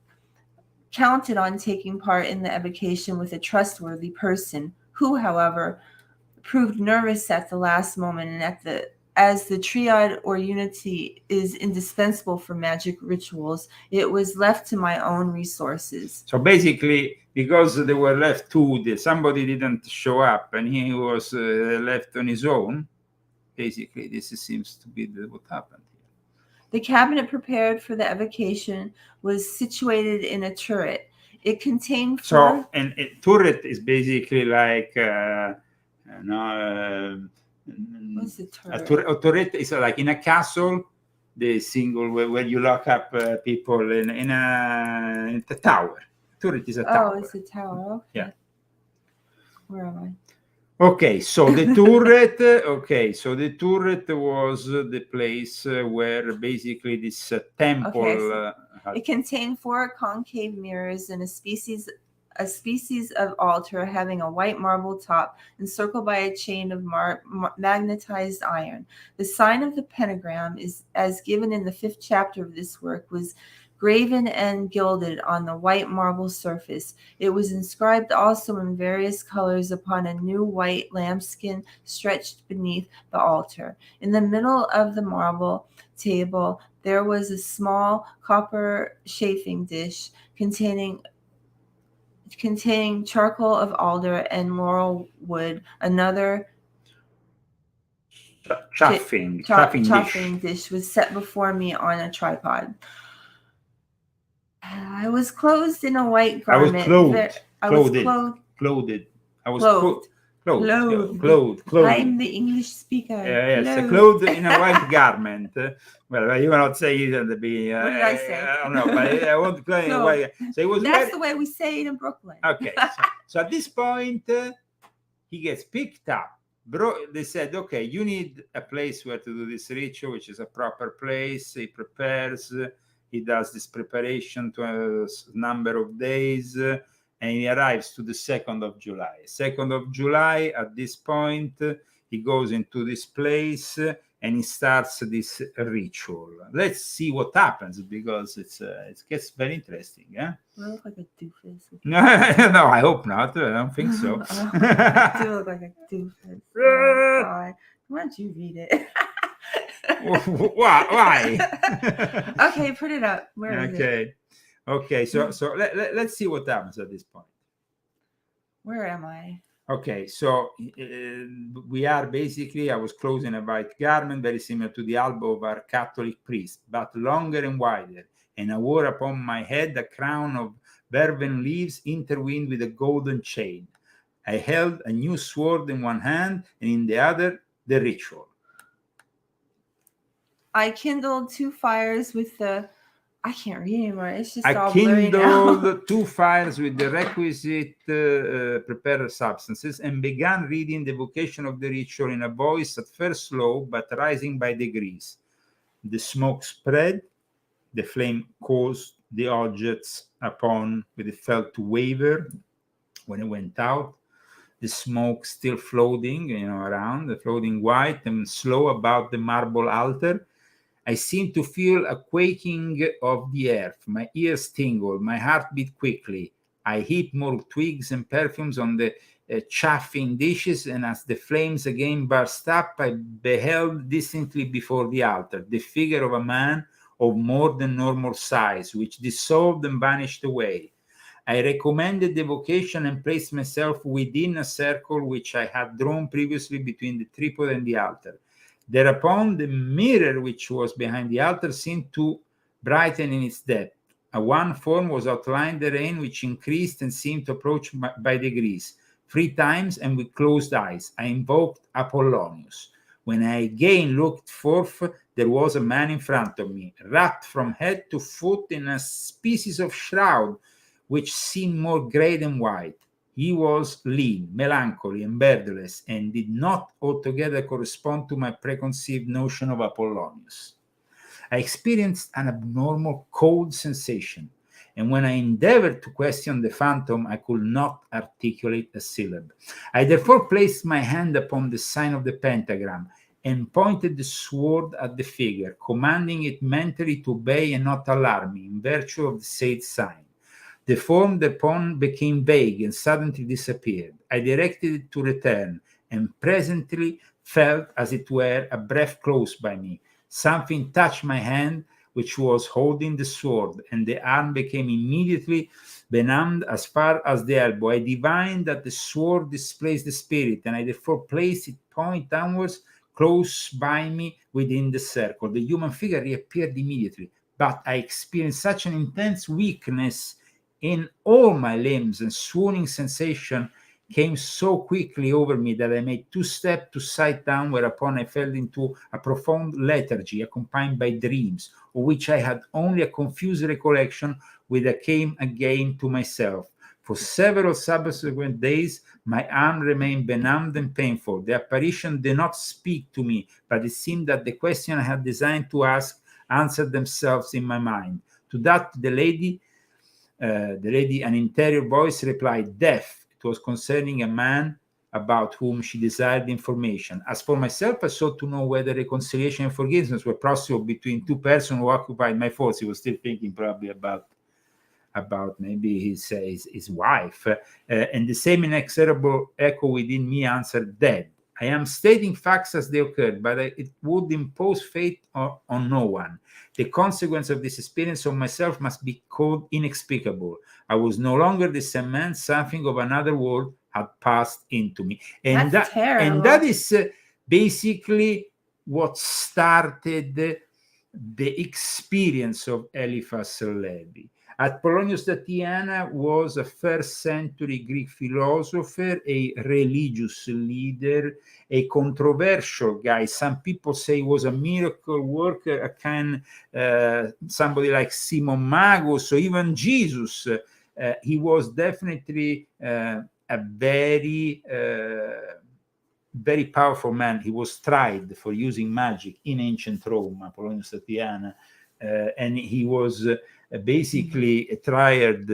counted on taking part in the evocation with a trustworthy person, who, however, proved nervous at the last moment, and as the triad or unity is indispensable for magic rituals, it was left to my own resources.
So basically, because they were left somebody didn't show up and he was left on his own, basically this seems to be what happened here.
The cabinet prepared for the evocation was situated in a turret. It contained
and a turret is basically like
what's a turret?
A turret is like in a castle. the single where you lock up people in the tower. Turret is a tower.
Oh, it's a tower. Okay.
Yeah.
Where am I?
Okay, so the turret. Okay, so the turret was the place where basically this temple.
Okay, it contained 4 concave mirrors and a species of altar having a white marble top encircled by a chain of magnetized iron. The sign of the pentagram is, as given in the 5th chapter of this work, was graven and gilded on the white marble surface. It was inscribed also in various colors upon a new white lambskin stretched beneath the altar. In the middle of the marble table, there was a small copper chafing dish containing charcoal of alder and laurel wood. Another
chafing
dish was set before me on a tripod. I was clothed in a white garment.
I was clothed.
I'm the English speaker.
Yes, clothed in a white garment. Well, you cannot say it at the beginning.
What did I say?
I don't know, but I want to clothe in a white. So it was.
That's the way we say it in Brooklyn.
Okay, so at this point, he gets picked up. They said, okay, you need a place where to do this ritual, which is a proper place. He prepares. He does this preparation to a number of days, and he arrives to the 2nd of July. 2nd of July, at this point, he goes into this place and he starts this ritual. Let's see what happens, because it gets very interesting. Yeah?
Do I look like a doofus?
No, I hope not. I don't think so.
I do look like a doofus. Oh, God. Why don't you read it?
Why?
Okay, put it up. Where is it?
Okay. So let's see what happens at this point.
Where am I?
Okay, so we are basically, I was clothing a white garment very similar to the alb of our Catholic priest, but longer and wider, and I wore upon my head a crown of vervain leaves intertwined with a golden chain. I held a new sword in one hand, and in the other the ritual.
I kindled 2 fires with the... I can't read anymore. It's just
I
all blurry now.
kindled 2 fires with the requisite prepared substances and began reading the vocation of the ritual in a voice at first low but rising by degrees. The smoke spread. The flame caused the objects upon which it felt to waver when it went out. The smoke still floating, around, floating white and slow about the marble altar. I seemed to feel a quaking of the earth. My ears tingled. My heart beat quickly. I heaped more twigs and perfumes on the chafing dishes, and as the flames again burst up, I beheld distinctly before the altar the figure of a man of more than normal size, which dissolved and vanished away. I recommended the vocation and placed myself within a circle which I had drawn previously between the tripod and the altar. Thereupon, the mirror which was behind the altar seemed to brighten in its depth. A one form was outlined therein, which increased and seemed to approach by degrees. 3 times, and with closed eyes, I invoked Apollonius. When I again looked forth, there was a man in front of me, wrapped from head to foot in a species of shroud, which seemed more grey than white. He was lean, melancholy, and beardless, and did not altogether correspond to my preconceived notion of Apollonius. I experienced an abnormal cold sensation, and when I endeavored to question the phantom, I could not articulate a syllable. I therefore placed my hand upon the sign of the pentagram and pointed the sword at the figure, commanding it mentally to obey and not alarm me in virtue of the said sign. The form thereupon became vague and suddenly disappeared. I directed it to return, and presently felt, as it were, a breath close by me. Something touched my hand, which was holding the sword, and the arm became immediately benumbed as far as the elbow. I divined that the sword displaced the spirit, and I therefore placed it point downwards, close by me within the circle. The human figure reappeared immediately, but I experienced such an intense weakness in all my limbs and swooning sensation came so quickly over me that I made 2 steps to sit down, whereupon I fell into a profound lethargy accompanied by dreams, of which I had only a confused recollection, which I came again to myself. For several subsequent days, my arm remained benumbed and painful. The apparition did not speak to me, but it seemed that the question I had designed to ask answered themselves in my mind. To that, the lady, an interior voice replied, "Death." It was concerning a man about whom she desired information. As for myself, I sought to know whether reconciliation and forgiveness were possible between two persons who occupied my thoughts. He was still thinking probably about maybe his wife. And the same inexorable echo within me answered, "Dead." I am stating facts as they occurred, but it would impose fate on no one. The consequence of this experience of myself must be called inexplicable. I was no longer the same man. Something of another world had passed into me. And
That's terrible.
And that is basically what started the experience of Éliphas Lévi. At Polonius Tatiana was a first century Greek philosopher, a religious leader, a controversial guy. Some people say he was a miracle worker, a kind, somebody like Simon Magus, or even Jesus. He was definitely a very powerful man. He was tried for using magic in ancient Rome, Polonius Tatiana, and he was basically tried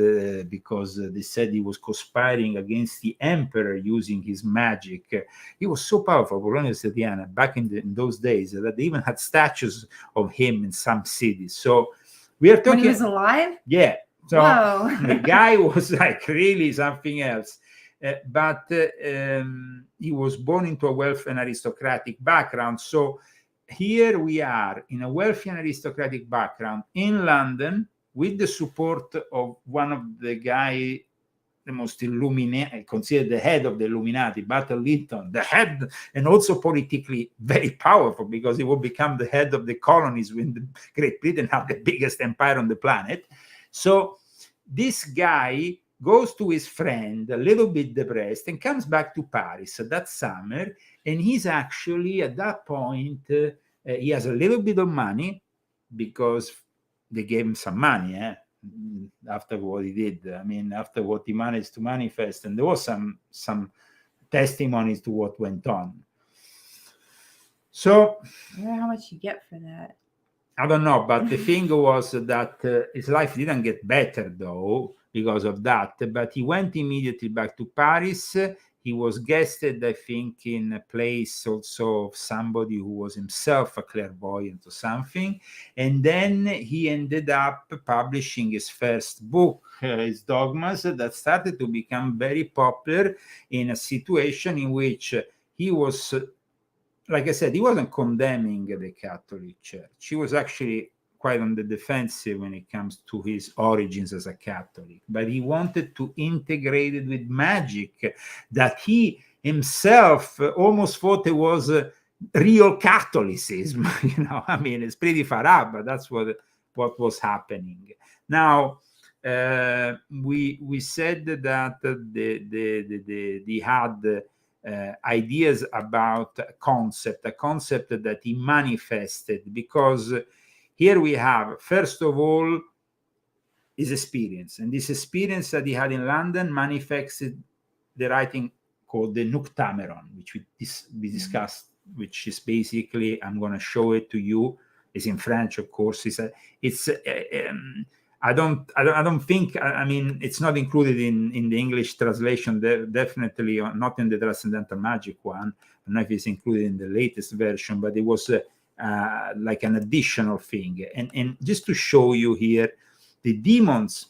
because they said he was conspiring against the emperor using his magic. He was so powerful, Polonius Tatiana, back in those days, that they even had statues of him in some cities. So we are talking.
When he was alive?
Yeah. So
Whoa.
the guy was like really something else. But he was born into a wealthy and aristocratic background. So here we are in a wealthy and aristocratic background in London, with the support of one of the guy, the most Illuminati, considered the head of the Illuminati, Battle Lytton, the head, and also politically very powerful, because he will become the head of the colonies when the Great Britain had the biggest empire on the planet. So this guy goes to his friend, a little bit depressed, and comes back to Paris that summer. And he's actually, at that point, he has a little bit of money, because they gave him some money after what he did. I mean, after what he managed to manifest. And there was some testimonies to what went on. So
I wonder how much you get for that.
I don't know, but the thing was that his life didn't get better, though, because of that. But he went immediately back to Paris. He was guested, I think, in a place also of somebody who was himself a clairvoyant or something. And then he ended up publishing his first book, his Dogmas, that started to become very popular in a situation in which he was, like I said, he wasn't condemning the Catholic Church. He was actually quite on the defensive when it comes to his origins as a Catholic, but he wanted to integrate it with magic that he himself almost thought it was real Catholicism. I mean, it's pretty far up, but that's what was happening. Now, we said that they had ideas about a concept that he manifested, because here we have, first of all, his experience. And this experience that he had in London manifested the writing called the Noctameron, which we discussed, which is basically, I'm going to show it to you. It's in French, of course. I don't think, I mean, it's not included in the English translation, definitely not in the Transcendental Magic one. I don't know if it's included in the latest version, but it was like an additional thing. And just to show you here, the demons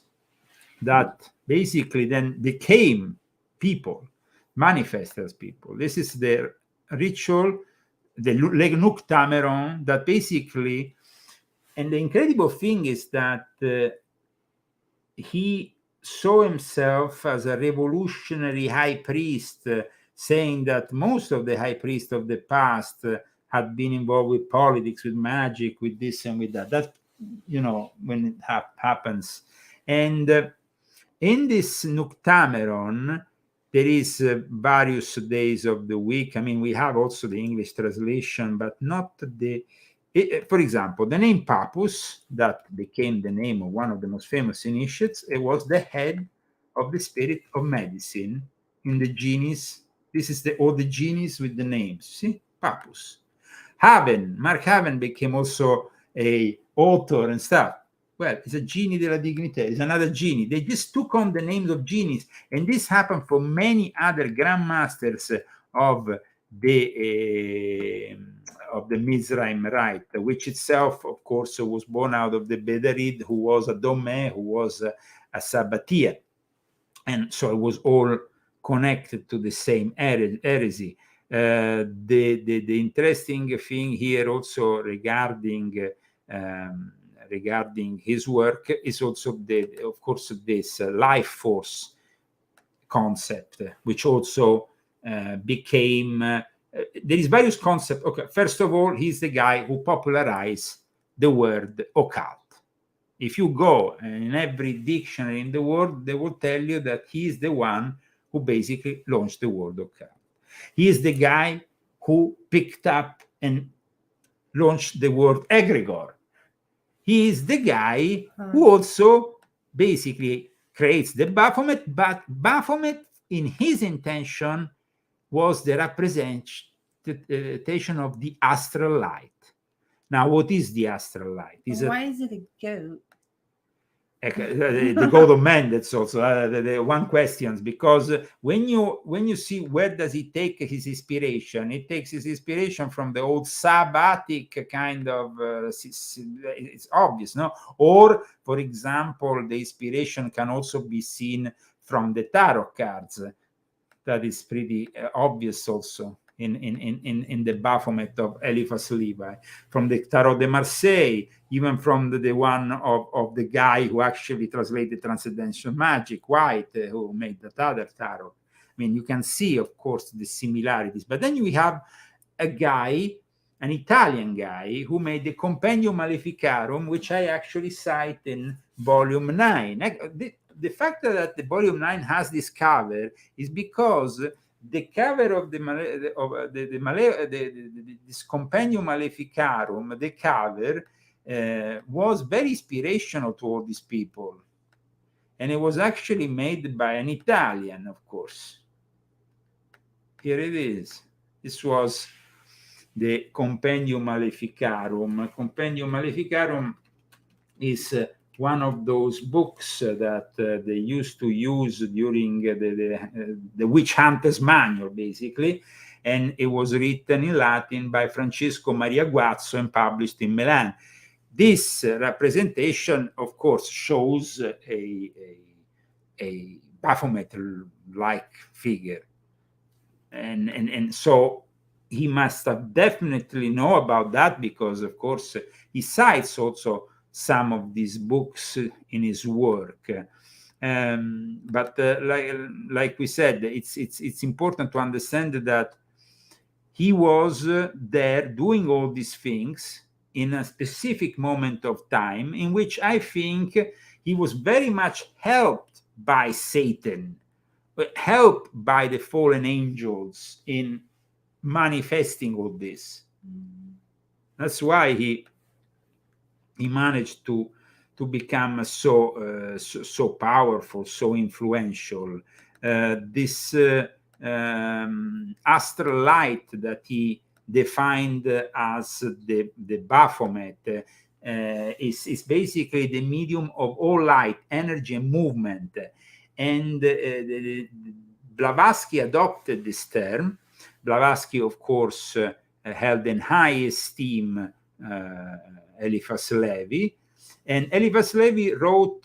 that basically then became people, manifested as people. This is the ritual, the Noctameron, that basically, and the incredible thing is that he saw himself as a revolutionary high priest, saying that most of the high priests of the past had been involved with politics, with magic, with this and with that. That, when it happens. And in this Noctameron, there is various days of the week. I mean, we have also the English translation, but not the... For example, the name Papus, that became the name of one of the most famous initiates, it was the head of the spirit of medicine in the genies. This is all the genies with the names. See, Papus. Haven, Mark Haven became also a author and stuff. Well, it's a genie della dignità. It's another genie. They just took on the names of genies, and this happened for many other grandmasters of the Mizraim Rite, which itself, of course, was born out of the Bedarid, who was a Domeh, who was a Sabbatia, and so it was all connected to the same heresy. The interesting thing here also regarding his work is also of course this life force concept, which also became there is various concepts. Okay, first of all, he's the guy who popularized the word occult. If you go in every dictionary in the world, they will tell you that he is the one who basically launched the word occult. He is the guy who picked up and launched the word egregore. He is the guy who also basically creates the Baphomet, but Baphomet in his intention was the representation of the astral light. Now, what is the astral light?
Why is it a goat?
The God of Man, that's also the one question, because when you see where does he take his inspiration, it takes his inspiration from the old Sabbatic kind of it's obvious, no? Or, for example, the inspiration can also be seen from the tarot cards. That is pretty obvious also in the Baphomet of Éliphas Lévi, from the Tarot de Marseille, even from the one of the guy who actually translated Transcendental Magic, White, who made that other tarot. I mean, you can see, of course, the similarities. But then you have a guy, an Italian guy, who made the Compendium Maleficarum, which I actually cite in Volume 9. The fact that the Volume 9 has this cover is because the cover of this Compendium Maleficarum, the cover, was very inspirational to all these people. And it was actually made by an Italian, of course. Here it is. This was the Compendium Maleficarum. Compendium Maleficarum is one of those books that they used to use during the witch hunter's manual, basically, and it was written in Latin by Francesco Maria Guazzo and published in Milan. This representation, of course, shows a Baphomet-like figure, and so he must have definitely know about that, because, of course, he cites also some of these books in his work. But like we said, it's important to understand that he was there doing all these things in a specific moment of time in which I think he was very much helped by Satan, helped by the fallen angels in manifesting all this. That's why he managed to become so powerful, so influential. This astral light that he defined as the Baphomet is basically the medium of all light, energy, and movement. And Blavatsky adopted this term. Blavatsky, of course, held in high esteem Eliphas Lévi, and Eliphas Lévi wrote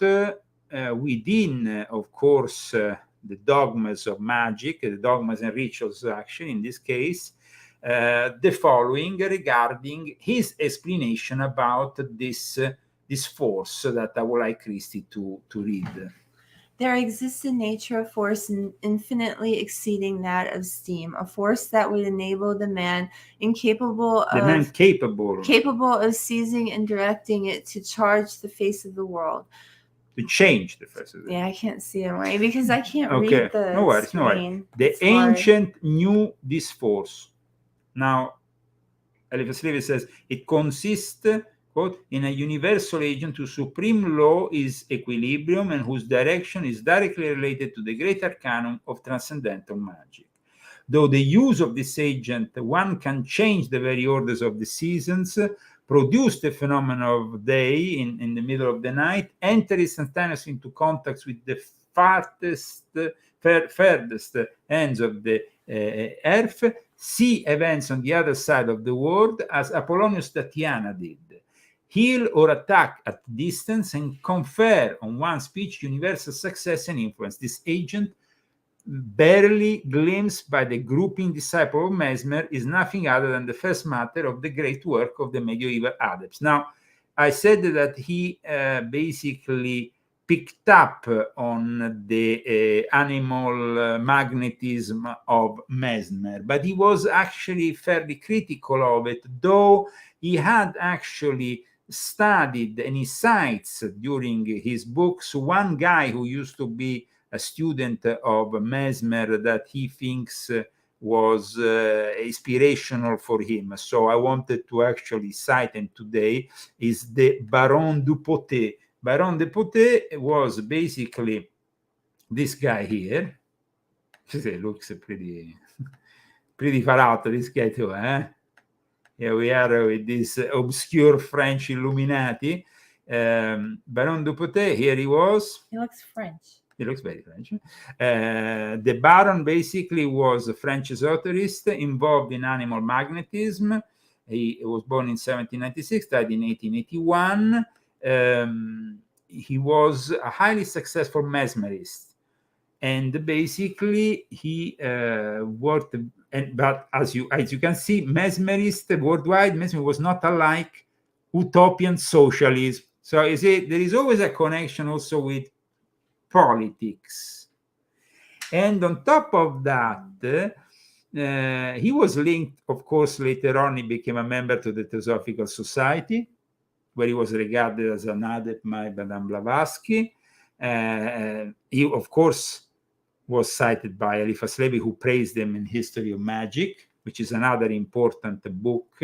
within, of course, the dogmas of magic, the dogmas and rituals action in this case, the following regarding his explanation about this force that I would like Christy to read.
There exists in nature a force infinitely exceeding that of steam, a force that would enable the man capable of seizing and directing it to charge the face of the world.
to change the face of the
Yeah, I can't see them right because I can't
Okay,
read the
no worries,
screen.
no worries. The
It's hard.
ancient knew this force. Now, Eliphas Levi says it consists, quote, in a universal agent whose supreme law is equilibrium and whose direction is directly related to the great arcanum of transcendental magic. Though the use of this agent, one can change the very orders of the seasons, produce the phenomenon of day in the middle of the night, enter instantaneously into contact with the furthest ends of the earth, see events on the other side of the world as Apollonius Tatiana did, heal or attack at distance and confer on one's speech universal success and influence. This agent, barely glimpsed by the grouping disciple of Mesmer, is nothing other than the first matter of the great work of the medieval adepts. Now, I said that he basically picked up on the animal magnetism of Mesmer, but he was actually fairly critical of it, though he had actually studied and he cites during his books one guy who used to be a student of Mesmer that he thinks was inspirational for him. So I wanted to actually cite him today, is the Baron du Potet. Baron de Potet was basically this guy here. It looks pretty far out, this guy too, eh? Here we are with this obscure French Illuminati. Baron de Potet, here he was.
He looks French.
He looks very French. The Baron basically was a French esoterist involved in animal magnetism. He was born in 1796, died in 1881. He was a highly successful mesmerist, and basically he worked. But as you can see, mesmerist worldwide, mesmerism was not unlike utopian socialism. So you see, there is always a connection also with politics. And on top of that, he was linked, of course, later on he became a member to the Theosophical Society, where he was regarded as an adept by Madame Blavatsky. He, of course, was cited by Eliphas Levi, who praised him in History of Magic, which is another important book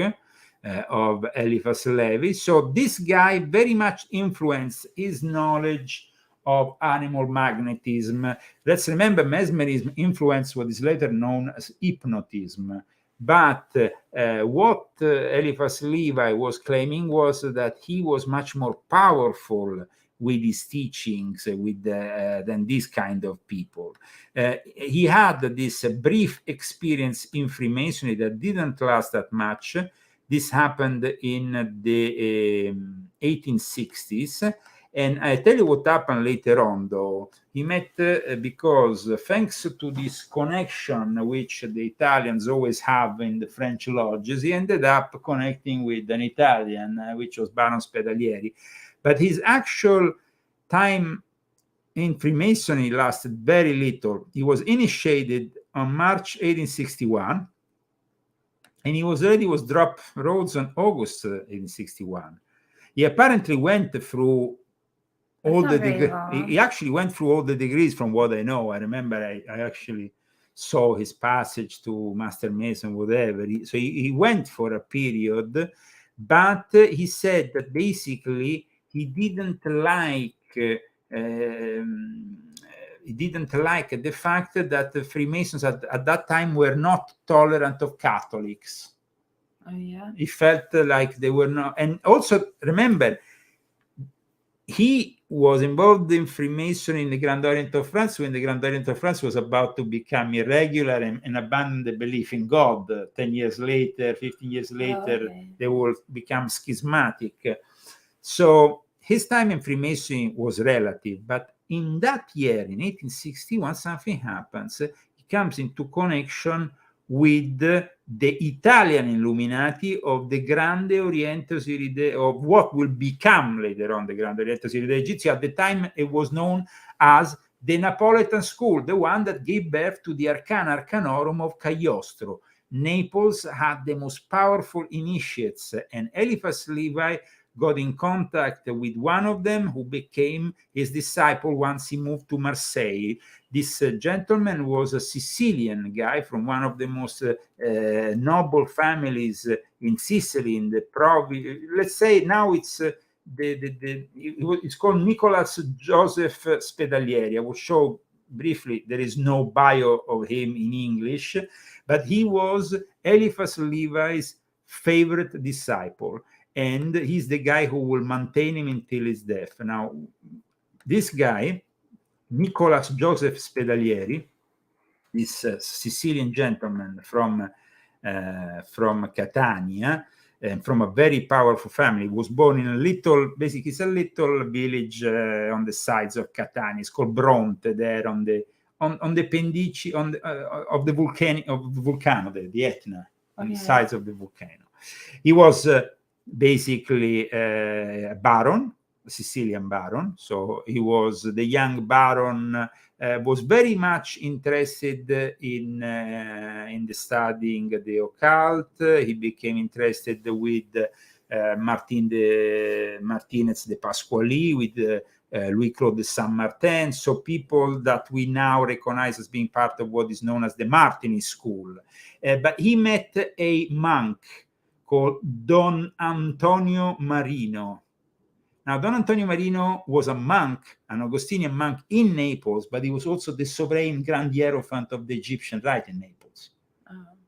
of Eliphas Levi. So this guy very much influenced his knowledge of animal magnetism. Let's remember, mesmerism influenced what is later known as hypnotism. But what Eliphas Levi was claiming was that he was much more powerful with his teachings than this kind of people. He had this brief experience in Freemasonry that didn't last that much. This happened in the 1860s. And I tell you what happened later on, though. He met, because thanks to this connection which the Italians always have in the French lodges, he ended up connecting with an Italian, which was Baron Spedalieri. But his actual time in Freemasonry lasted very little. He was initiated on March 1861, and he was dropped Rhodes on August 1861. He apparently went through all the he actually went through all the degrees, from what I know. I remember I actually saw his passage to Master Mason, whatever. So he went for a period, but he said that basically he didn't like the fact that the Freemasons at that time were not tolerant of Catholics.
Oh yeah.
He felt like they were not, and also remember, he was involved in Freemasonry in the Grand Orient of France when the Grand Orient of France was about to become irregular and abandon the belief in God. 10 years later, 15 years later, they will become schismatic. So his time in Freemasonry was relative, but in that year, in 1861, something happens. He comes into connection with the Italian Illuminati of the Grande Oriente Siride, of what will become later on the Grande Oriente Siride Egizio. At the time, it was known as the Napolitan School, the one that gave birth to the Arcana Arcanorum of Cagliostro. Naples had the most powerful initiates, and Eliphas Levi got in contact with one of them who became his disciple once he moved to Marseille. This gentleman was a Sicilian guy from one of the most noble families in Sicily, in the province. Let's say now it's it's called Nicolas Joseph Spedalieri. I will show briefly. There is no bio of him in English, but he was Eliphas Levi's favorite disciple, and he's the guy who will maintain him until his death. Now, this guy, Nicolas Joseph Spedalieri, this Sicilian gentleman from Catania, and from a very powerful family, was born in a little, basically it's a little village on the sides of Catania. It's called Bronte, there on the pendici of the volcano, the Etna, on the sides of the volcano. He was basically a baron, a Sicilian baron. So he was the young baron. Was very much interested in the studying the occult. He became interested with Martinez de Pasquali, with Louis-Claude de Saint-Martin, so people that we now recognize as being part of what is known as the Martinist school. But he met a monk called Don Antonio Marino. Now, Don Antonio Marino was a monk, an Augustinian monk in Naples, but he was also the sovereign Grand Hierophant of the Egyptian Rite in Naples.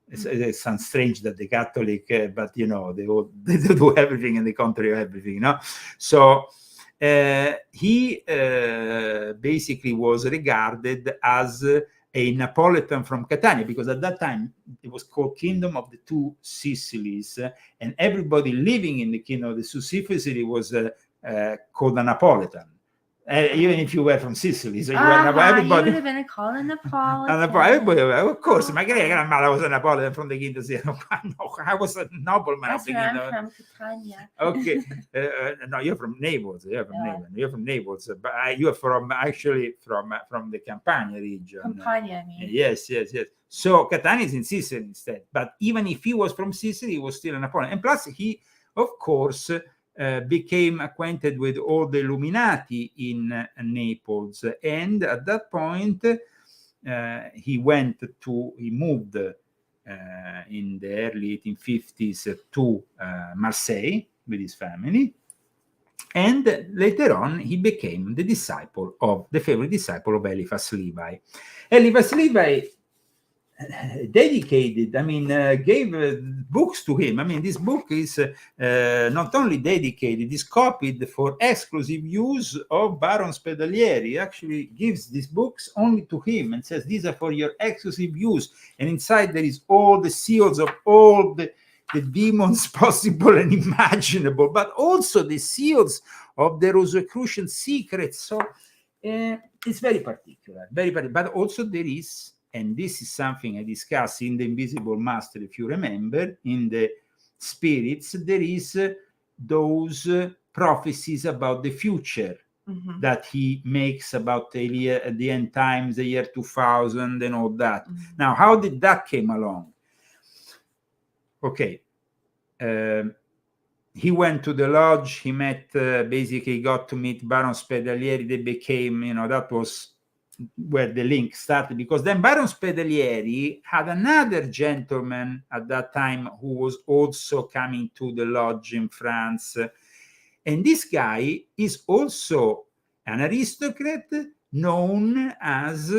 It sounds strange that the Catholic, but they do everything in the country of everything, So he basically was regarded as a Napolitan from Catania, because at that time it was called Kingdom of the Two Sicilies, and everybody living in the Kingdom of the Two Sicilies was called a Napolitan, even if you were from Sicily. So you were everybody.
You would have been called a Napolitan.
Everybody, of course. My grandmother was a Napolitan from the Kingdom. No, I was a nobleman of the Kingdom.
I'm from Catania.
Okay, no, you're from Naples. You're from Naples, but you are from the Campania region.
Campania, I mean.
Yes. So Catania is in Sicily instead. But even if he was from Sicily, he was still a Napoleon. And plus, he, of course, became acquainted with all the Illuminati in Naples, and at that point he moved in the early 1850s to Marseille with his family, and later on he became the favorite disciple of Eliphas Levi. Eliphas Levi gave books to him. This book is not only dedicated, is copied for exclusive use of Baron Spedalieri. He actually gives these books only to him and says, these are for your exclusive use. And inside there is all the seals of all the demons possible and imaginable, but also the seals of the Rosicrucian secrets. So it's very particular, but also there is, and this is something I discuss in the Invisible Master, if you remember, in the spirits, there is those prophecies about the future that he makes about the end times, the year 2000 and all that. Now, how did that came along? Okay. He went to the lodge, he met, basically got to meet Baron Spedalieri. They became, that was where the link started, because then Baron Spedalieri had another gentleman at that time who was also coming to the lodge in France, and this guy is also an aristocrat known as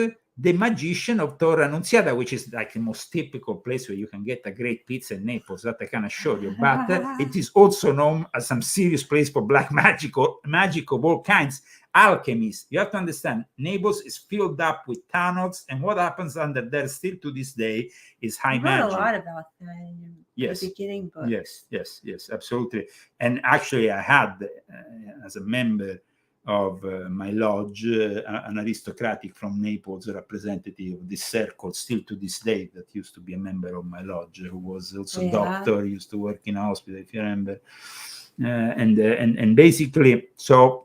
the magician of Torre Annunziata, which is like the most typical place where you can get a great pizza in Naples, that I can assure you. But it is also known as some serious place for black magic of all kinds. Alchemists. You have to understand, Naples is filled up with tunnels, and what happens under there still to this day is high magic.
You wrote a lot about that in your beginning book.
Yes, absolutely. And actually, I had, as a member of my lodge, an aristocratic from Naples, a representative of this circle, still to this day, that used to be a member of my lodge, who was also a doctor, used to work in a hospital, if you remember. And basically, so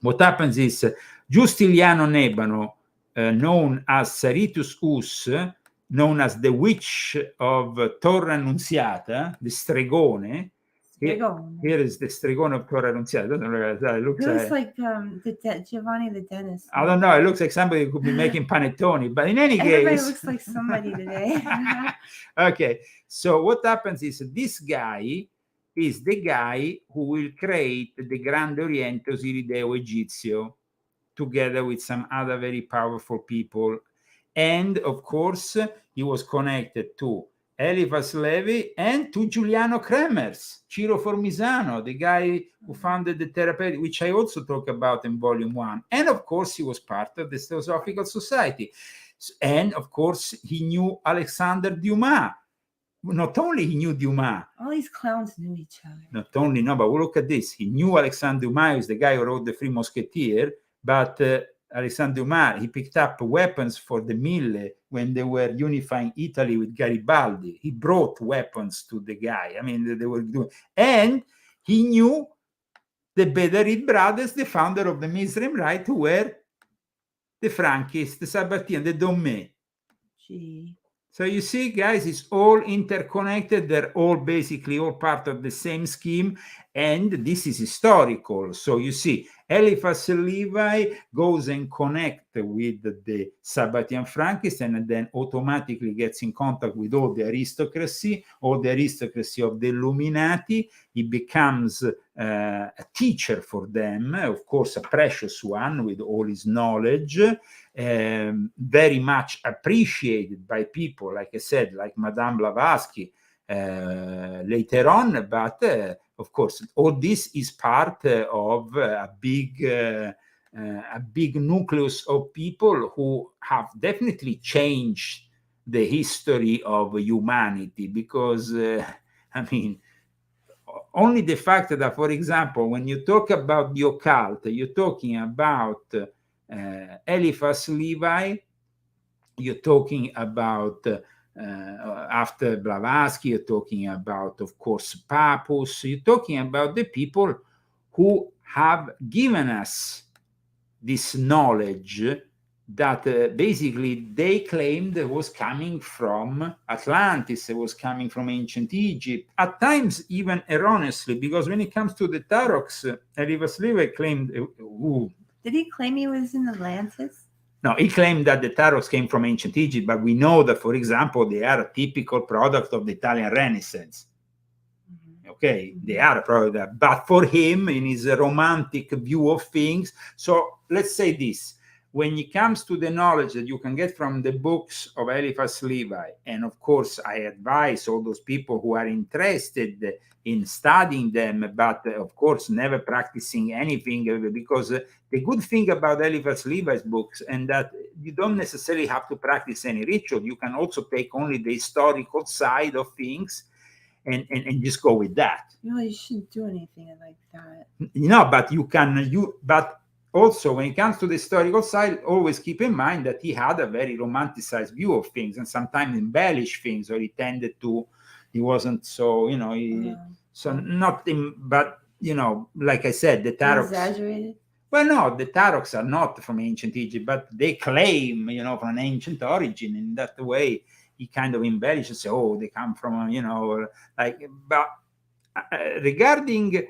what happens is Giustiliano Nebano, known as Saritus Us, known as the witch of Torre Annunziata, the stregone,
Stregone.
Here is the Stregone of Torre Annunziata. Doesn't look like that. It looks like
Giovanni the dentist.
I don't know. It looks like somebody who could be making panettone. But in any
Everybody
case,
looks like somebody today.
okay. So what happens is this guy is the guy who will create the Grande Oriente Osirideo Egizio together with some other very powerful people. And of course, he was connected to Éliphas Lévi and to Giuliano Kremers, Ciro Formisano, the guy who founded the TelePandemiaChannel2.0Clone, which I also talk about in volume 1. And of course, he was part of the Theosophical Society. And of course, he knew Alexander Dumas. Not only he knew Dumas.
All these clowns knew each other.
Not only, no, but look at this. He knew Alexander Dumas, who's the guy who wrote The Three Musketeers, but Alexander Dumas, he picked up weapons for the Mille when they were unifying Italy with Garibaldi. He brought weapons to the guy. I mean, they were doing, and he knew the Bederid brothers, the founder of the Muslim Rite, who were the Frankists, the Sabbateans, the Domé.
Gee.
So you see, guys, it's all interconnected. They're all basically all part of the same scheme. And this is historical. So you see, Eliphas Levi goes and connects with the Sabbatean Frankists and then automatically gets in contact with all the aristocracy of the Illuminati. He becomes a teacher for them, of course, a precious one with all his knowledge. Very much appreciated by people, like I said, like Madame Blavatsky later on, but of course, all this is part of a big nucleus of people who have definitely changed the history of humanity, because I mean, only the fact that, for example, when you talk about the occult, you're talking about Eliphas Levi, you're talking about after Blavatsky, you're talking about, of course, Papus, you're talking about the people who have given us this knowledge that basically they claimed was coming from Atlantis, it was coming from ancient Egypt, at times even erroneously, because when it comes to the Taroks, Eliphas Levi claimed...
Did he claim he was in Atlantis?
No, he claimed that the Tarots came from ancient Egypt, but we know that, for example, they are a typical product of the Italian Renaissance. Okay, they are a product of that. But for him, in his romantic view of things, so let's say this, when it comes to the knowledge that you can get from the books of Eliphas Levi, and of course, I advise all those people who are interested in studying them, but of course, never practicing anything, because the good thing about Eliphas Levi's books, and that you don't necessarily have to practice any ritual, you can also take only the historical side of things and just go with that.
No, you shouldn't do anything like that.
No, but you can, but also when it comes to the historical side, always keep in mind that he had a very romanticized view of things and sometimes embellished things, or he tended to, he wasn't so, so not in, but, like I said, the Taroks.
Exaggerated?
Well, no, the Taroks are not from ancient Egypt, but they claim, from an ancient origin. In that way, he kind of embellishes, say, oh, they come from, but regarding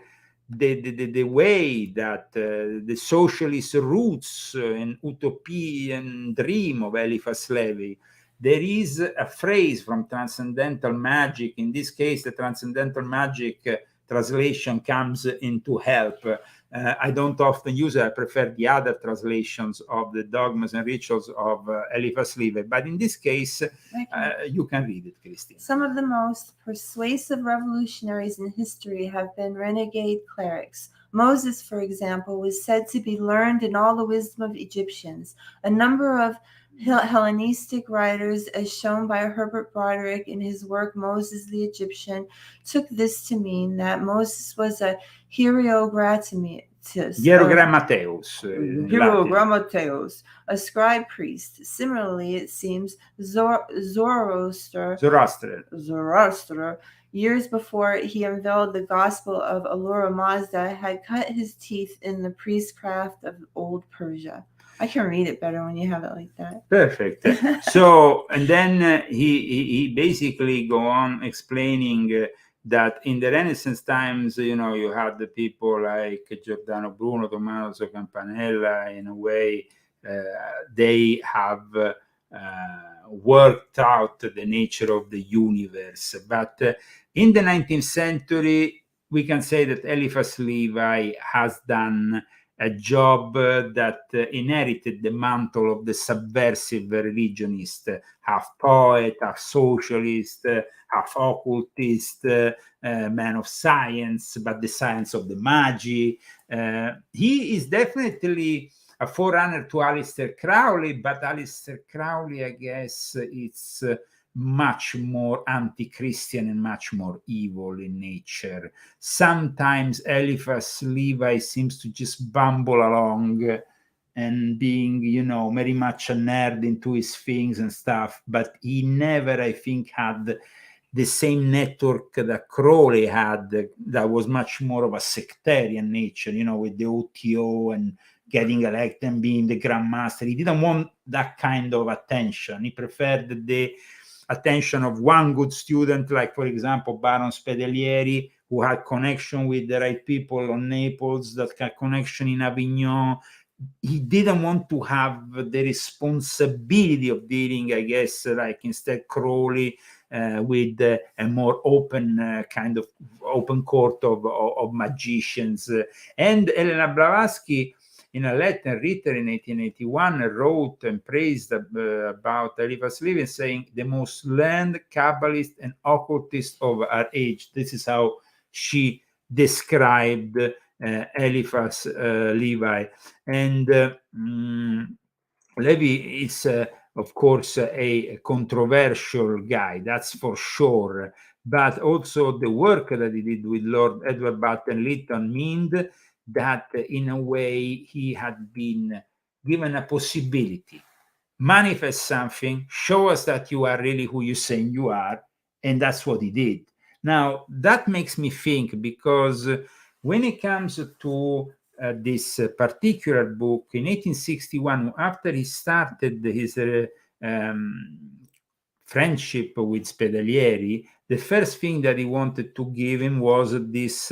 the way that the socialist roots and utopian dream of Eliphas Levi, there is a phrase from Transcendental Magic. In this case, the Transcendental Magic translation comes in to help. I don't often use it. I prefer the other translations of the dogmas and rituals of Eliphas Levi. But in this case, you can read it, Christine.
Some of the most persuasive revolutionaries in history have been renegade clerics. Moses, for example, was said to be learned in all the wisdom of Egyptians. A number of Hellenistic writers, as shown by Herbert Broderick in his work Moses the Egyptian, took this to mean that Moses was a Hierogrammateus, a scribe priest. Similarly, it seems Zoroaster, years before he unveiled the gospel of Ahura Mazda, had cut his teeth in the priestcraft of old Persia. I can read it better when you have it like that.
Perfect. So, and then he basically go on explaining that in the Renaissance times, you know, you had the people like Giordano Bruno, Tommaso Campanella. In a way, they have worked out the nature of the universe. But in the 19th century, we can say that Eliphas Levi has done a job that inherited the mantle of the subversive religionist, half poet, half socialist, half occultist, man of science, but the science of the magi. He is definitely a forerunner to Aleister Crowley, but Aleister Crowley, I guess, it's much more anti-Christian and much more evil in nature. Sometimes Eliphas Levi seems to just bumble along and being, you know, very much a nerd into his things and stuff, but he never, I think, had the same network that Crowley had, that was much more of a sectarian nature, you know, with the OTO and getting elected and being the grandmaster. He didn't want that kind of attention. He preferred the attention of one good student, like, for example, Baron Spedelieri, who had connection with the right people on Naples, that had connection in Avignon. He didn't want to have the responsibility of dealing, I guess, like instead Crowley, with a more open kind of open court of magicians. And Elena Blavatsky, in a letter written in 1881, wrote and praised about Eliphas Levi, saying, the most learned Kabbalist and occultist of our age. This is how she described Eliphas Levi. And Levi is, of course, a controversial guy, that's for sure. But also the work that he did with Lord Edward Barton Lytton meant that in a way he had been given a possibility, manifest something, show us that you are really who you say you are, and that's what he did. Now that makes me think, because when it comes to this particular book in 1861, after he started his friendship with Spedalieri, the first thing that he wanted to give him was this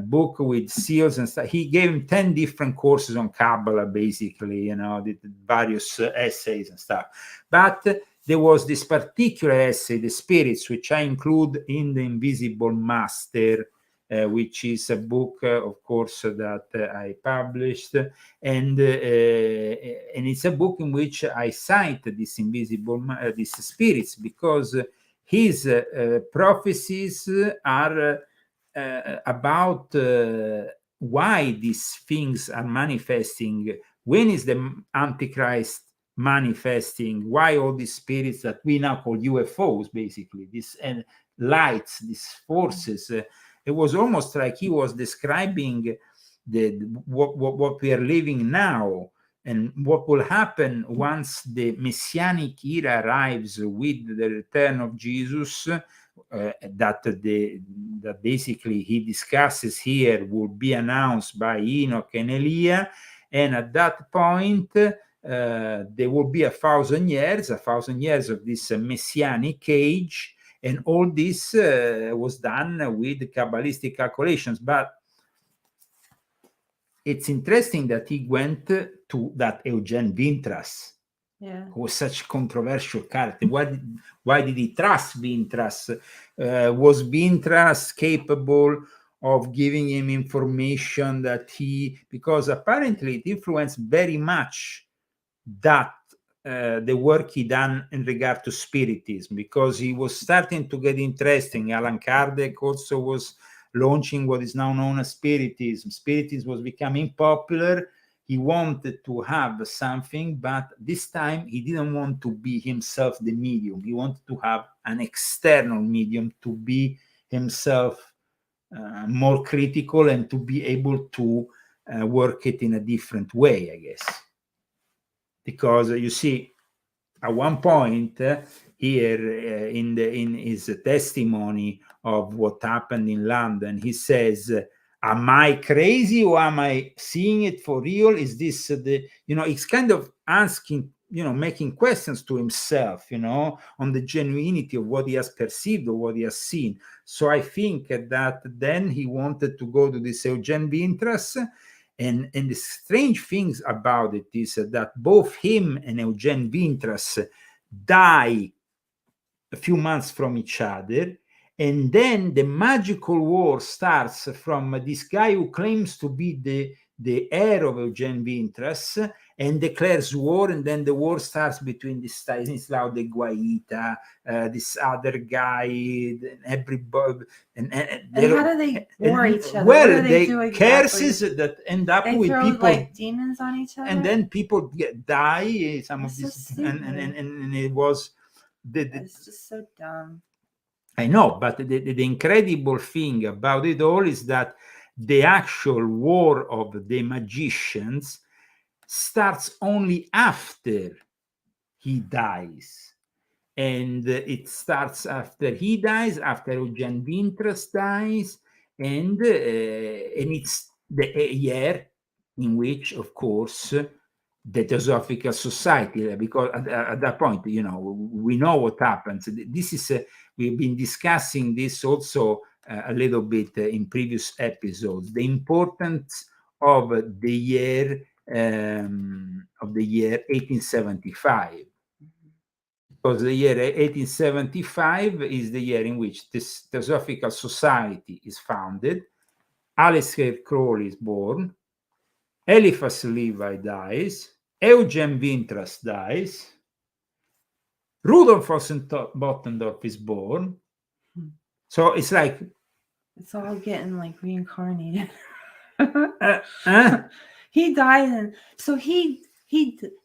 book with seals and stuff. He gave him 10 different courses on Kabbalah, basically, you know, the various essays and stuff. But there was this particular essay, The Spirits, which I include in The Invisible Master, which is a book, of course, that I published, and it's a book in which I cite this invisible, these spirits, because his prophecies are about why these things are manifesting. When is the Antichrist manifesting? Why all these spirits that we now call UFOs, basically, these lights, these forces? It was almost like he was describing what we are living now, and what will happen once the Messianic era arrives with the return of Jesus, that basically he discusses here, will be announced by Enoch and Elia, and at that point there will be 1,000 years of this Messianic age. And all this was done with Kabbalistic calculations. But it's interesting that he went to that Eugene Vintras, who was such a controversial character. Why did he trust Vintras? Was Vintras capable of giving him information that because apparently it influenced very much that the work he done in regard to spiritism, because he was starting to get interesting. Allan Kardec also was launching what is now known as spiritism. Spiritism was becoming popular. He wanted to have something, but this time he didn't want to be himself the medium. He wanted to have an external medium to be himself more critical and to be able to work it in a different way, I guess. Because you see, at one point here in his testimony of what happened in London, he says, am I crazy or am I seeing it for real? Is this it's kind of asking making questions to himself, on the genuinity of what he has perceived or what he has seen. So I think that then he wanted to go to this Eugen Vintras, and the strange things about it is that both him and Eugen Vintras die a few months from each other, and then the magical war starts from this guy who claims to be the heir of Eugen Vintras and declares war, and then the war starts between this Stanislao de Guaita, this other guy, everybody, and
how do they war each other?
Well,
what do they do exactly?
Curses that end up
they
with
throw,
people
like demons on each other,
and then people die. Some
That's
of this,
so stupid.
and it was
it's just so dumb.
I know, but the incredible thing about it all is that the actual war of the magicians starts only after he dies. And it starts after he dies, after Eugen Vintras dies, and it's a year in which, of course, the Theosophical Society, because at that point, we know what happens. This is we've been discussing this also a little bit in previous episodes. The importance of the year 1875, because the year 1875 is the year in which this Theosophical Society is founded. Aleister Crowley is born. Eliphas Levi dies. Eugen Vintras dies. Rudolf Bottendorf is born. So it's like
it's all getting like reincarnated.
He
died, and so he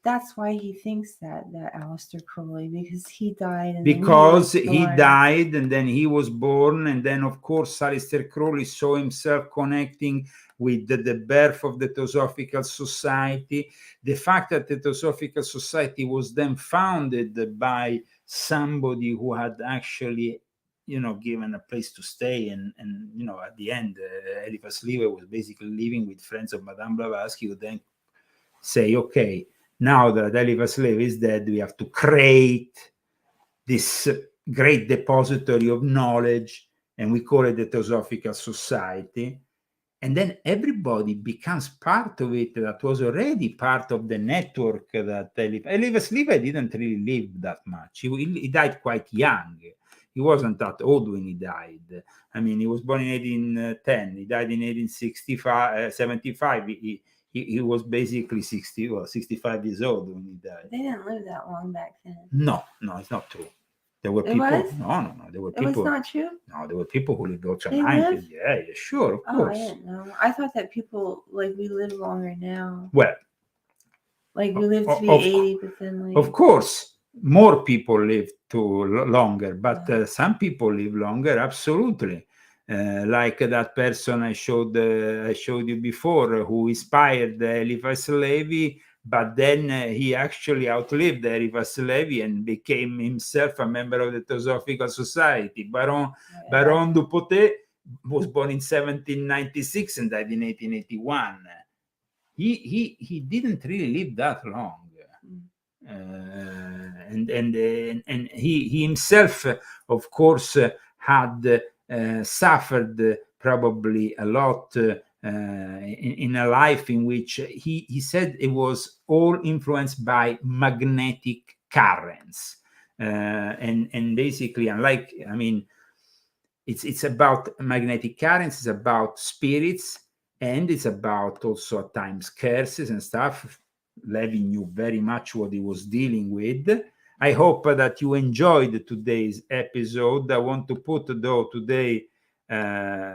that's why he thinks that Aleister Crowley, because he died, and
because he died and then he was born, and then of course Aleister Crowley saw himself connecting with the birth of the Theosophical Society, the fact that the Theosophical Society was then founded by somebody who had actually given a place to stay, and at the end Eliphas Levi was basically living with friends of Madame Blavatsky, who then say, okay, now that Eliphas Levi is dead, we have to create this great depository of knowledge, and we call it the Theosophical Society. And then everybody becomes part of it that was already part of the network that Eliphas Levi didn't really live that much. He died quite young. He wasn't that old when he died. I mean, he was born in 1810. He died in 75. He was basically 65 years old when he died.
They didn't live that long back then.
No, it's not true. There were people. No. There were people.
It was not true.
No, there were people who lived also 90. Yeah, sure, of course.
I didn't know. I thought that people we live longer now.
Well,
we live to be 80, but then
of course, more people live longer, but some people live longer. Absolutely. Like that person I showed you before, who inspired Eliphas Levi, but then he actually outlived Eliphas Levi and became himself a member of the Theosophical Society. Baron Dupotet was born in 1796 and died in 1881. He didn't really live that long. And he himself, of course, had suffered probably a lot in a life in which he said it was all influenced by magnetic currents, and basically, unlike, it's about magnetic currents, it's about spirits, and it's about also at times curses and stuff. Lévi knew very much what he was dealing with. I hope that you enjoyed today's episode. I want to put, though, today,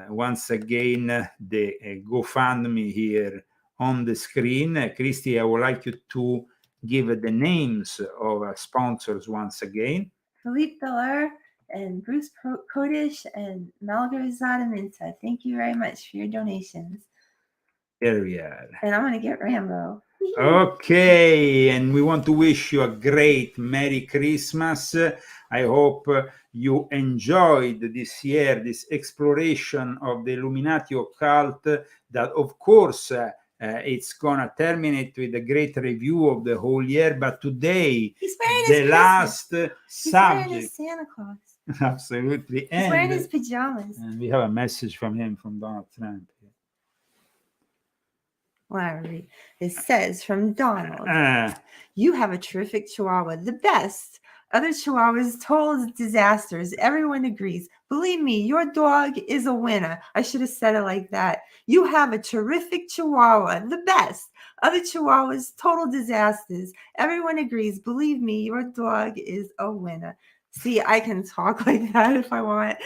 once again, the GoFundMe here on the screen. Christy, I would like you to give the names of our sponsors once again.
Philippe Belair and Bruce Kodish and Malgary Zadaminta. Thank you very much for your donations.
Here we are.
And I'm going to get Rambo.
Okay, and we want to wish you a great Merry Christmas. I hope you enjoyed this year, this exploration of the Illuminati occult that, of course, It's gonna terminate with a great review of the whole year, but today
He's wearing
the
his
last
Christmas. He's wearing his
subject.
Santa Claus.
Absolutely.
He's wearing his pajamas.
And we have a message from him, from Donald Trump.
Well, I read. It says from Donald, you have a terrific Chihuahua, the best. Other Chihuahuas, total disasters. Everyone agrees. Believe me, your dog is a winner. I should have said it like that. You have a terrific Chihuahua, the best. Other Chihuahuas, total disasters. Everyone agrees. Believe me, your dog is a winner. See, I can talk like that if I want.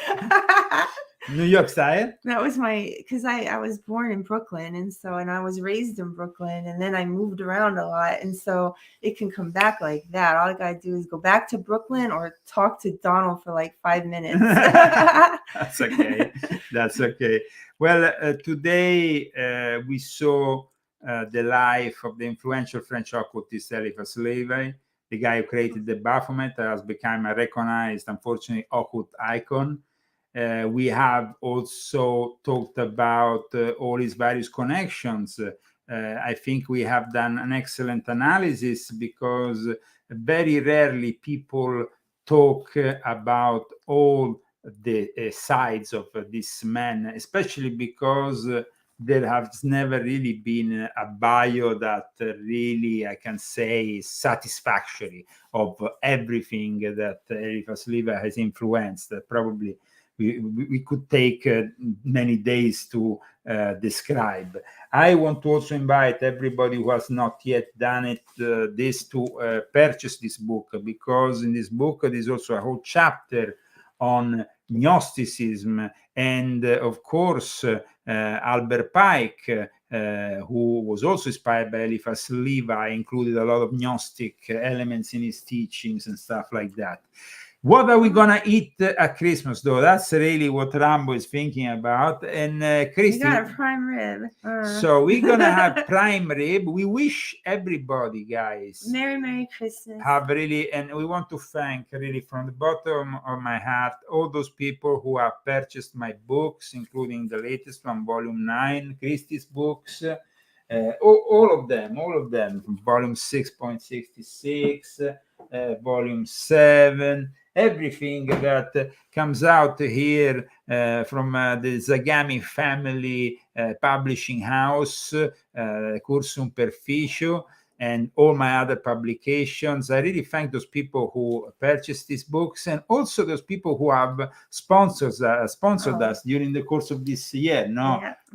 New York style?
That was because I was born in Brooklyn, and I was raised in Brooklyn, and then I moved around a lot, and so it can come back like that. All I gotta do is go back to Brooklyn or talk to Donald for like 5 minutes.
That's okay. That's okay. Well, today we saw the life of the influential French occultist Éliphas Lévi, the guy who created the Baphomet, has become a recognized, unfortunately, occult icon. We have also talked about all his various connections. I think we have done an excellent analysis because very rarely people talk about all the sides of this man, especially because there has never really been a bio that really, I can say, is satisfactory of everything that Éliphas Lévi has influenced. Probably we could take many days to describe. I want to also invite everybody who has not yet done it to purchase this book, because in this book there's also a whole chapter on Gnosticism, and of course Albert Pike, who was also inspired by Éliphas Lévi, included a lot of Gnostic elements in his teachings and stuff like that. What are we gonna eat at Christmas, though? That's really what Rambo is thinking about. And Christy,
we got a prime rib.
So we're gonna have prime rib. We wish everybody, guys,
Merry Christmas.
Have really, and we want to thank really from the bottom of my heart all those people who have purchased my books, including the latest one, Volume 9, Christie's books. All of them, Volume 6.66, Volume 7. Everything that comes out here from the Zagami family publishing house, Cursum Perficio, and all my other publications. I really thank those people who purchased these books, and also those people who have sponsored us during the course of this year,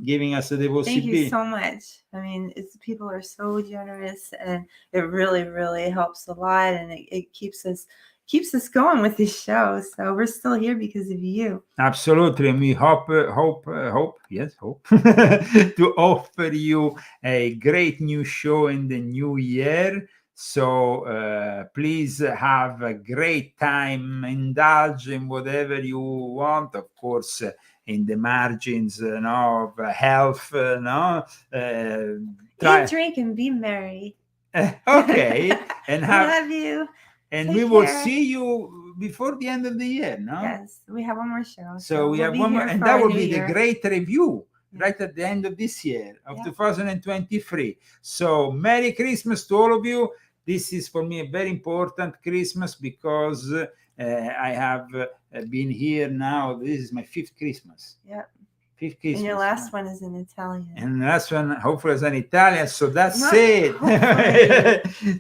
giving us the possibility.
Thank you so much. I mean, people are so generous, and it really, really helps a lot, and it keeps us going with this show. So we're still here because of you.
Absolutely. And we hope to offer you a great new show in the new year. So please have a great time, indulge in whatever you want, of course, in the margins of health.
Eat, drink, and be merry.
Okay. And
love you.
And we will see you before the end of the year, no?
Yes, we have one more show.
So we have one more, and that will be the great review right at the end of this year, of 2023. So Merry Christmas to all of you. This is for me a very important Christmas because I have been here now. This is my 5th Christmas.
Yep.
5th Christmas.
And your last one is in Italian.
And the last one, hopefully, is in Italian. So that's it.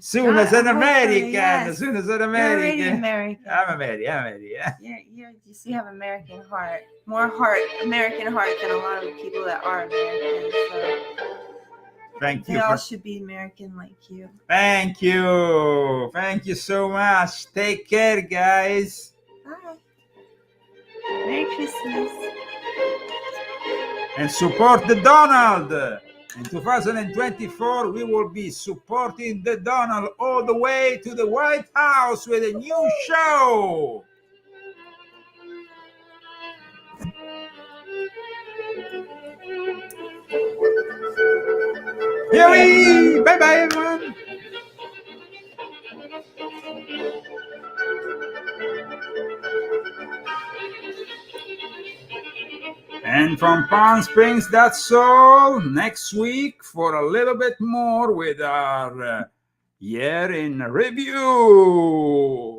Soon as an American.
Yes.
Soon as an American.
You're American.
I'm American.
You have American heart. More American heart than a lot of people that are American. So
thank you.
They all should be American like you.
Thank you. Thank you so much. Take care, guys.
Bye. Merry Christmas.
And support the Donald. In 2024, we will be supporting the Donald all the way to the White House with a new show. Yay! Bye-bye, everyone. And from Palm Springs, that's all. Next week for a little bit more with our year in review.